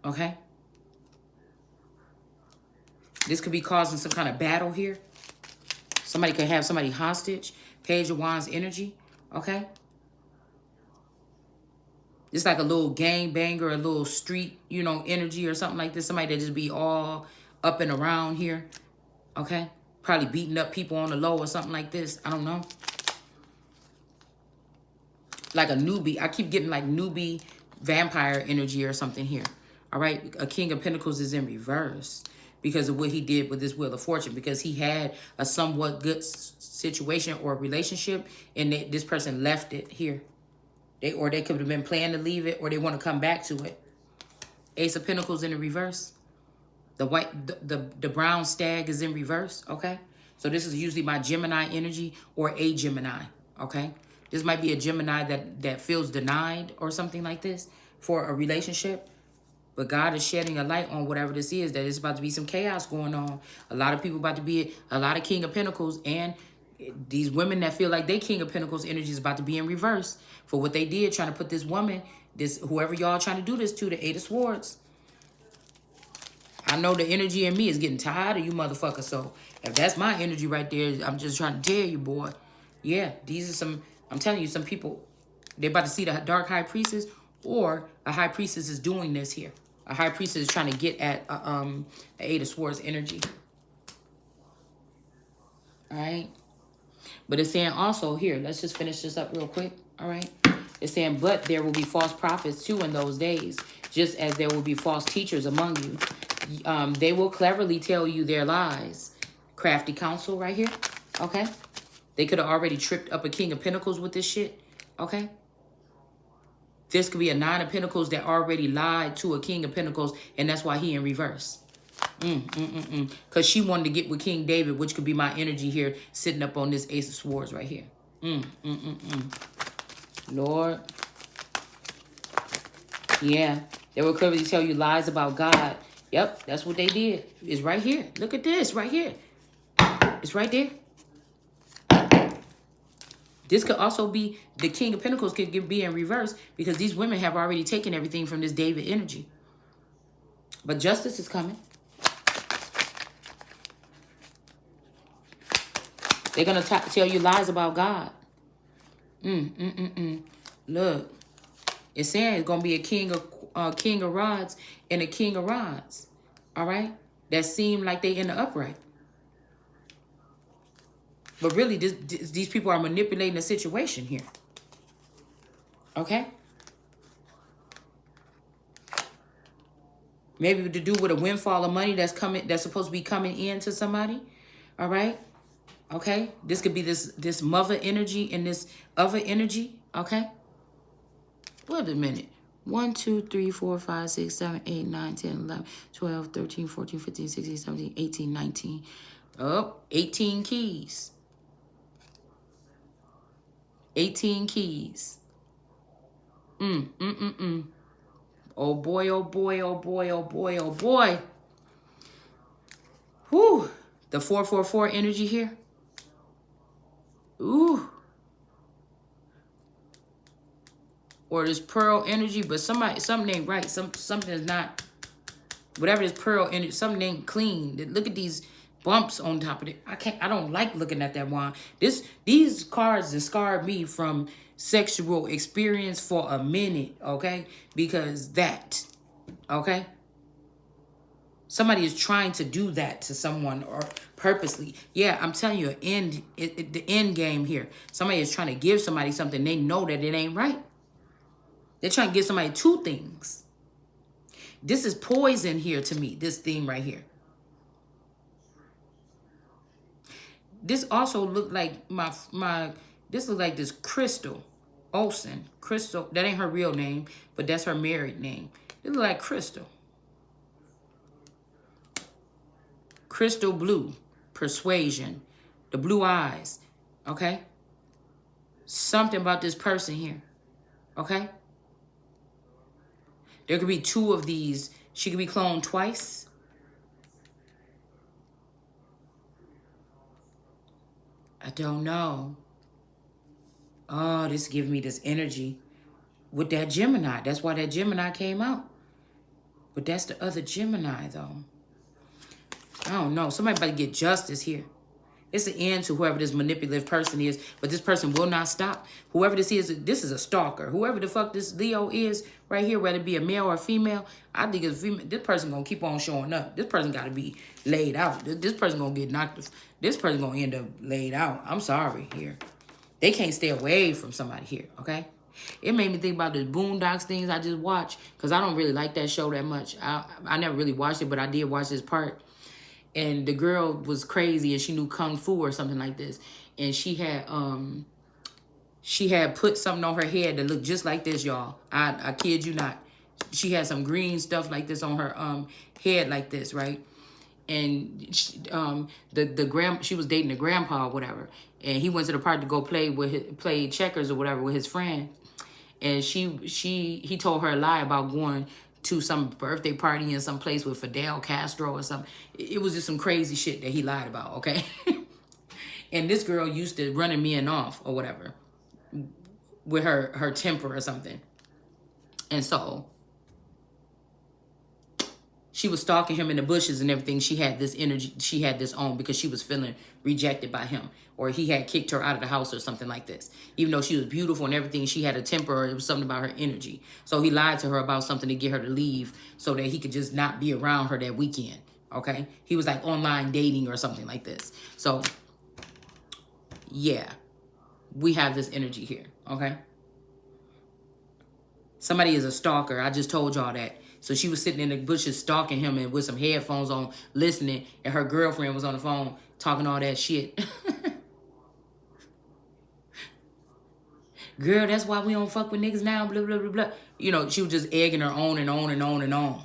Okay? This could be causing some kind of battle here. Somebody could have somebody hostage. Page of Wands energy. Okay? It's like a little gang banger, a little street, you know, energy or something like this. Somebody that just be all up and around here. Okay? Probably beating up people on the low or something like this. I don't know. Like a newbie. I keep getting like newbie vampire energy or something here. All right? A King of Pentacles is in reverse because of what he did with this Wheel of Fortune. Because he had a somewhat good situation or relationship and this person left it here. Or they could have been planning to leave it, or they want to come back to it. Ace of Pentacles in the reverse. The white, the brown stag is in reverse, okay? So this is usually my Gemini energy or a Gemini, okay? This might be a Gemini that feels denied or something like this for a relationship. But God is shedding a light on whatever this is, that it's about to be some chaos going on. A lot of people about to be, a lot of King of Pentacles, and these women that feel like they King of Pentacles energy is about to be in reverse for what they did, trying to put this woman, this whoever y'all trying to do this to, the Eight of Swords. I know the energy in me is getting tired of you motherfuckers. So if that's my energy right there, I'm just trying to tell you, boy. Yeah, these are some, I'm telling you, some people, they're about to see the Dark High Priestess, or a High Priestess is doing this here. A High Priestess is trying to get at the Eight of Swords energy. All right. But it's saying also here, let's just finish this up real quick. All right. It's saying, but there will be false prophets too in those days, just as there will be false teachers among you. They will cleverly tell you their lies. Crafty counsel right here. Okay. They could have already tripped up a King of Pentacles with this shit. Okay. This could be a Nine of Pentacles that already lied to a King of Pentacles, and that's why he in reverse. Because she wanted to get with King David, which could be my energy here, sitting up on this Ace of Swords right here. Lord. Yeah. They will clearly tell you lies about God. Yep, that's what they did. It's right here. Look at this right here. It's right there. This could also be the King of Pentacles could be in reverse because these women have already taken everything from this David energy. But justice is coming. They're going to tell you lies about God. Look. It's saying it's going to be a king of rods and a king of rods. All right? That seem like they in the upright. But really, these people are manipulating the situation here. Okay? Maybe to do with a windfall of money that's supposed to be coming in to somebody. All right? Okay? This could be this mother energy and this other energy. Okay? Wait a minute. 1, 2, 3, 4, 5, 6, 7, 8, 9, 10, 11, 12, 13, 14, 15, 16, 17, 18, 19. Oh, 18 keys. 18 keys. Oh boy, oh boy, oh boy, oh boy, oh boy. Whew. The 444 energy here. Ooh. Or this pearl energy, but something ain't right. Something is not, whatever this pearl energy, something ain't clean. Look at these bumps on top of it. I don't like looking at that wand. These cards have scarred me from sexual experience for a minute, okay? Because that, okay? Somebody is trying to do that to someone or purposely. Yeah, I'm telling you, the end game here. Somebody is trying to give somebody something. They know that it ain't right. They're trying to give somebody two things. This is poison here to me, this theme right here. This also looked like this looked like this Crystal Olsen. Crystal, that ain't her real name, but that's her married name. It looked like Crystal. Crystal blue, persuasion, the blue eyes, okay? Something about this person here, okay? There could be two of these. She could be cloned twice. I don't know. Oh, this gives me this energy. with that Gemini. That's why that Gemini came out. But that's the other Gemini, though. I don't know. Somebody better get justice here. It's an end to whoever this manipulative person is, but this person will not stop. Whoever this is a stalker. Whoever the fuck this Leo is right here, whether it be a male or a female, I think it's female. This person gonna keep on showing up. This person gotta be laid out. This person gonna get knocked. This person gonna end up laid out. I'm sorry here. They can't stay away from somebody here, okay? It made me think about the Boondocks things I just watched, because I don't really like that show that much. I never really watched it, but I did watch this part. And the girl was crazy and she knew Kung Fu or something like this. And she had put something on her head that looked just like this, y'all. I kid you not. She had some green stuff like this on her head like this, right? And she, she was dating the grandpa or whatever. And he went to the park to go play checkers or whatever with his friend. And he told her a lie about going to some birthday party in some place with Fidel Castro or something. It was just some crazy shit that he lied about, okay? And this girl used to running men off or whatever with her temper or something. And so she was stalking him in the bushes and everything. She had this energy, she had this on because she was feeling rejected by him. Or he had kicked her out of the house or something like this. Even though she was beautiful and everything, she had a temper, or it was something about her energy. So he lied to her about something to get her to leave so that he could just not be around her that weekend, okay? He was like online dating or something like this. So, yeah, we have this energy here, okay? Somebody is a stalker. I just told y'all that. So she was sitting in the bushes stalking him and with some headphones on, listening, and her girlfriend was on the phone talking all that shit. Girl, that's why we don't fuck with niggas now, blah, blah, blah, blah. You know, she was just egging her on and on and on and on.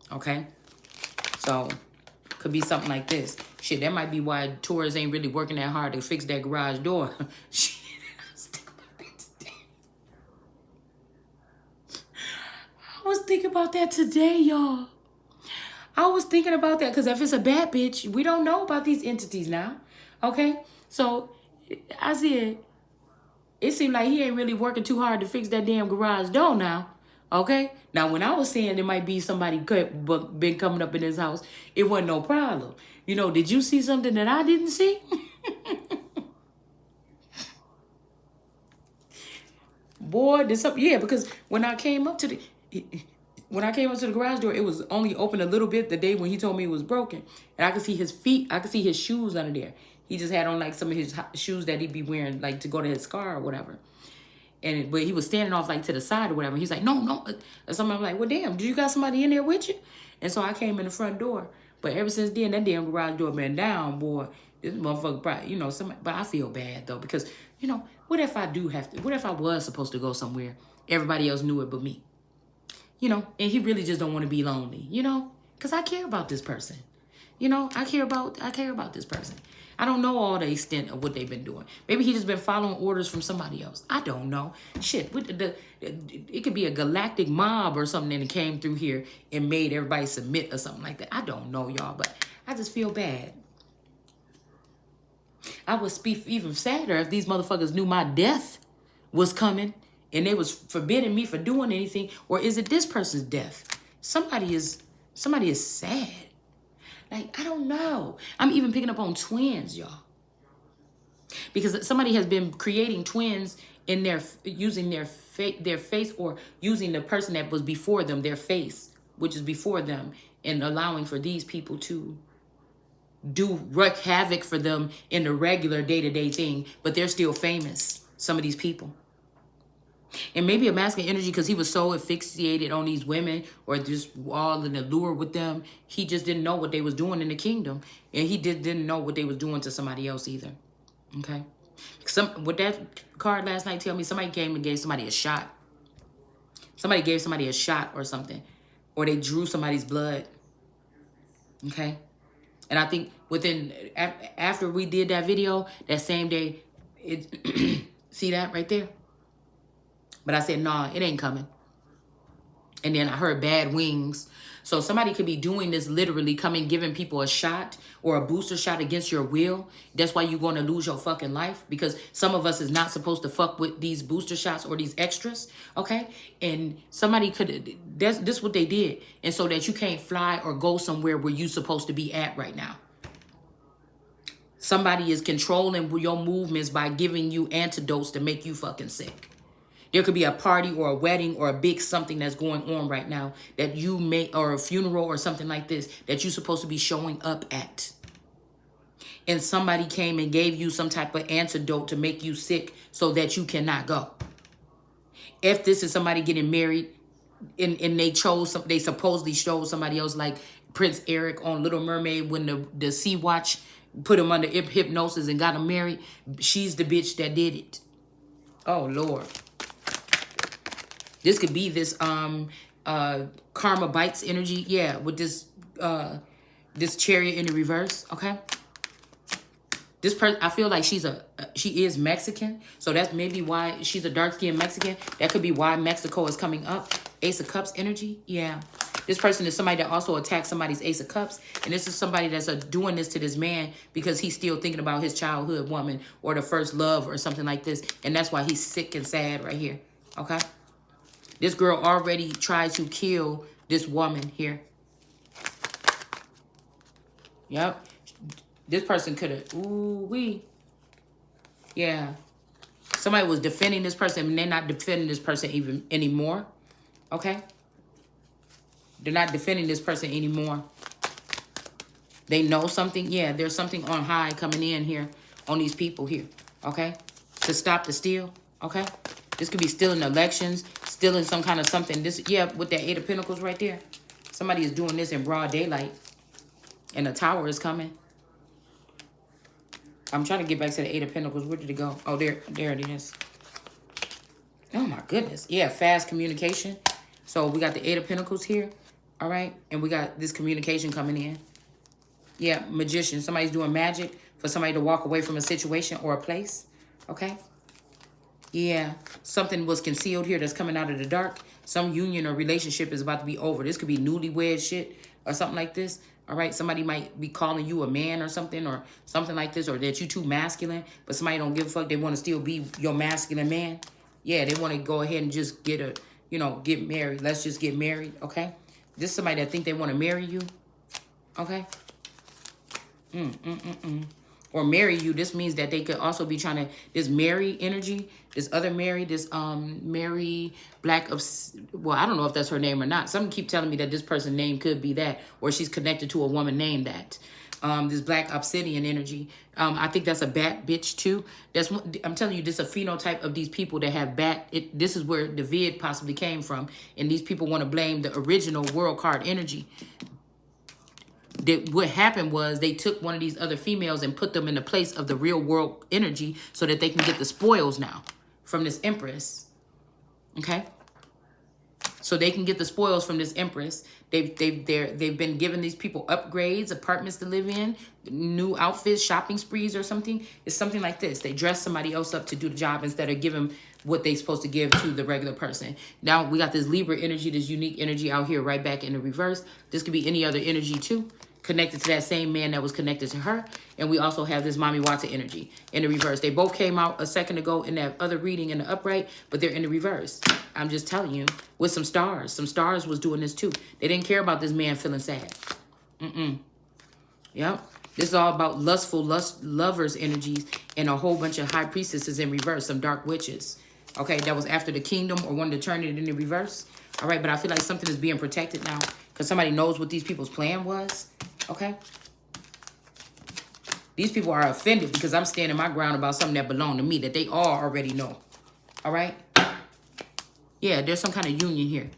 Okay? So, could be something like this. Shit, that might be why Taurus ain't really working that hard to fix that garage door. Shit, I was thinking about that today, y'all. I was thinking about that because if it's a bad bitch, we don't know about these entities now. Okay? So, I said, it seemed like he ain't really working too hard to fix that damn garage door now. Okay? Now, when I was saying there might be somebody been coming up in his house, it wasn't no problem. You know, did you see something that I didn't see? Boy, did something. Yeah, because when I came up to the garage door, it was only open a little bit the day when he told me it was broken. And I could see his feet. I could see his shoes under there. He just had on like some of his shoes that he'd be wearing like to go to his car or whatever. But he was standing off like to the side or whatever. He's like, no. And so I'm like, well, damn, do you got somebody in there with you? And so I came in the front door. But ever since then, that damn garage door been down, boy. This motherfucker probably, you know, somebody. But I feel bad though because, you know, what if I was supposed to go somewhere? Everybody else knew it but me. You know, and he really just don't want to be lonely, you know, because I care about this person. You know, I care about this person. I don't know all the extent of what they've been doing. Maybe he just been following orders from somebody else. I don't know. Shit, it could be a galactic mob or something that came through here and made everybody submit or something like that. I don't know, y'all, but I just feel bad. I would be even sadder if these motherfuckers knew my death was coming and they was forbidding me for doing anything. Or is it this person's death? Somebody is sad. Like, I don't know. I'm even picking up on twins, y'all. Because somebody has been creating twins in using their face, or using the person that was before them, their face, which is before them, and allowing for these people to wreak havoc for them in the regular day-to-day thing, but they're still famous, some of these people. And maybe a masculine energy because he was so asphyxiated on these women or just all in the lure with them. He just didn't know what they was doing in the kingdom. And he didn't know what they was doing to somebody else either. Okay? With that card last night tell me somebody came and gave somebody a shot. Somebody gave somebody a shot or something. Or they drew somebody's blood. Okay? And I think after we did that video, that same day, see that right there? But I said, nah, it ain't coming. And then I heard bad wings. So somebody could be doing this literally, coming, giving people a shot or a booster shot against your will. That's why you're going to lose your fucking life, because some of us is not supposed to fuck with these booster shots or these extras, okay? And somebody could, this what they did. And so that you can't fly or go somewhere where you're supposed to be at right now. Somebody is controlling your movements by giving you antidotes to make you fucking sick. There could be a party or a wedding or a big something that's going on right now that you may, or a funeral or something like this, that you're supposed to be showing up at. And somebody came and gave you some type of antidote to make you sick so that you cannot go. If this is somebody getting married and they supposedly chose somebody else, like Prince Eric on Little Mermaid, when the Sea Watch put him under hypnosis and got him married, she's the bitch that did it. Oh, Lord. This could be this karma bites energy. Yeah, with this this chariot in the reverse, okay? This person, I feel like she is Mexican. So that's maybe why she's a dark-skinned Mexican. That could be why Mexico is coming up. Ace of Cups energy. Yeah. This person is somebody that also attacked somebody's Ace of Cups. And this is somebody that's doing this to this man because he's still thinking about his childhood woman or the first love or something like this. And that's why he's sick and sad right here. Okay? This girl already tried to kill this woman here. Yep. This person could have, ooh-wee. Yeah. Somebody was defending this person, and they're not defending this person even anymore. Okay? They're not defending this person anymore. They know something. Yeah, there's something on high coming in here on these people here. Okay? To stop the steal. Okay? This could be stealing elections, stealing some kind of something. This, yeah, with that Eight of Pentacles right there. Somebody is doing this in broad daylight. And the tower is coming. I'm trying to get back to the Eight of Pentacles. Where did it go? Oh, there it is. Oh, my goodness. Yeah, fast communication. So we got the Eight of Pentacles here. All right. And we got this communication coming in. Yeah, magician. Somebody's doing magic for somebody to walk away from a situation or a place. Okay. Yeah. Something was concealed here that's coming out of the dark. Some union or relationship is about to be over. This could be newlywed shit or something like this. All right, somebody might be calling you a man or something like this, or that you too masculine, but somebody don't give a fuck. They want to still be your masculine man. Yeah, they want to go ahead and just get married. Let's just get married, okay? This is somebody that think they want to marry you, okay? Or marry you. This means that they could also be trying to, this Mary energy, this other Mary, this Mary Black of, well, I don't know if that's her name or not. Some keep telling me that this person's name could be that, or she's connected to a woman named that. This Black Obsidian energy. I think that's a bat bitch too. I'm telling you, this is a phenotype of these people that have bat. This is where the vid possibly came from. And these people want to blame the original world card energy. What happened was they took one of these other females and put them in the place of the real world energy so that they can get the spoils now from this Empress. Okay? So they can get the spoils from this Empress. They've been giving these people upgrades, apartments to live in, new outfits, shopping sprees or something. It's something like this. They dress somebody else up to do the job instead of giving what they're supposed to give to the regular person. Now we got this Libra energy, this unique energy out here right back in the reverse. This could be any other energy too, connected to that same man that was connected to her. And we also have this Mami Wata energy in the reverse. They both came out a second ago in that other reading in the upright, but they're in the reverse. I'm just telling you, with some stars. Some stars was doing this too. They didn't care about this man feeling sad. Yep. This is all about lustful lovers energies and a whole bunch of high priestesses in reverse, some dark witches. Okay, that was after the kingdom or wanted to turn it in the reverse. All right, but I feel like something is being protected now because somebody knows what these people's plan was. Okay? These people are offended because I'm standing my ground about something that belonged to me that they all already know. All right? Yeah, there's some kind of union here.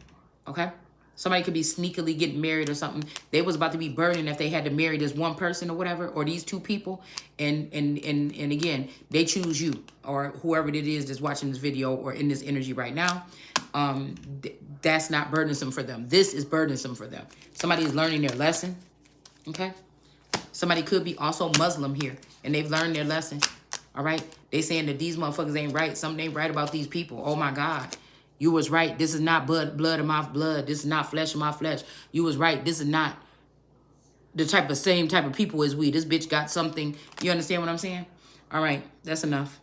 Okay? Somebody could be sneakily getting married or something. They was about to be burning if they had to marry this one person or whatever, or these two people. And again, they choose you or whoever it is that's watching this video or in this energy right now. That's not burdensome for them. This is burdensome for them. Somebody is learning their lesson. Okay? Somebody could be also Muslim here, and they've learned their lesson. All right? They saying that these motherfuckers ain't right. Something ain't right about these people. Oh, my God. You was right. This is not blood of my blood. This is not flesh of my flesh. You was right. This is not the same type of people as we. This bitch got something. You understand what I'm saying? All right. That's enough.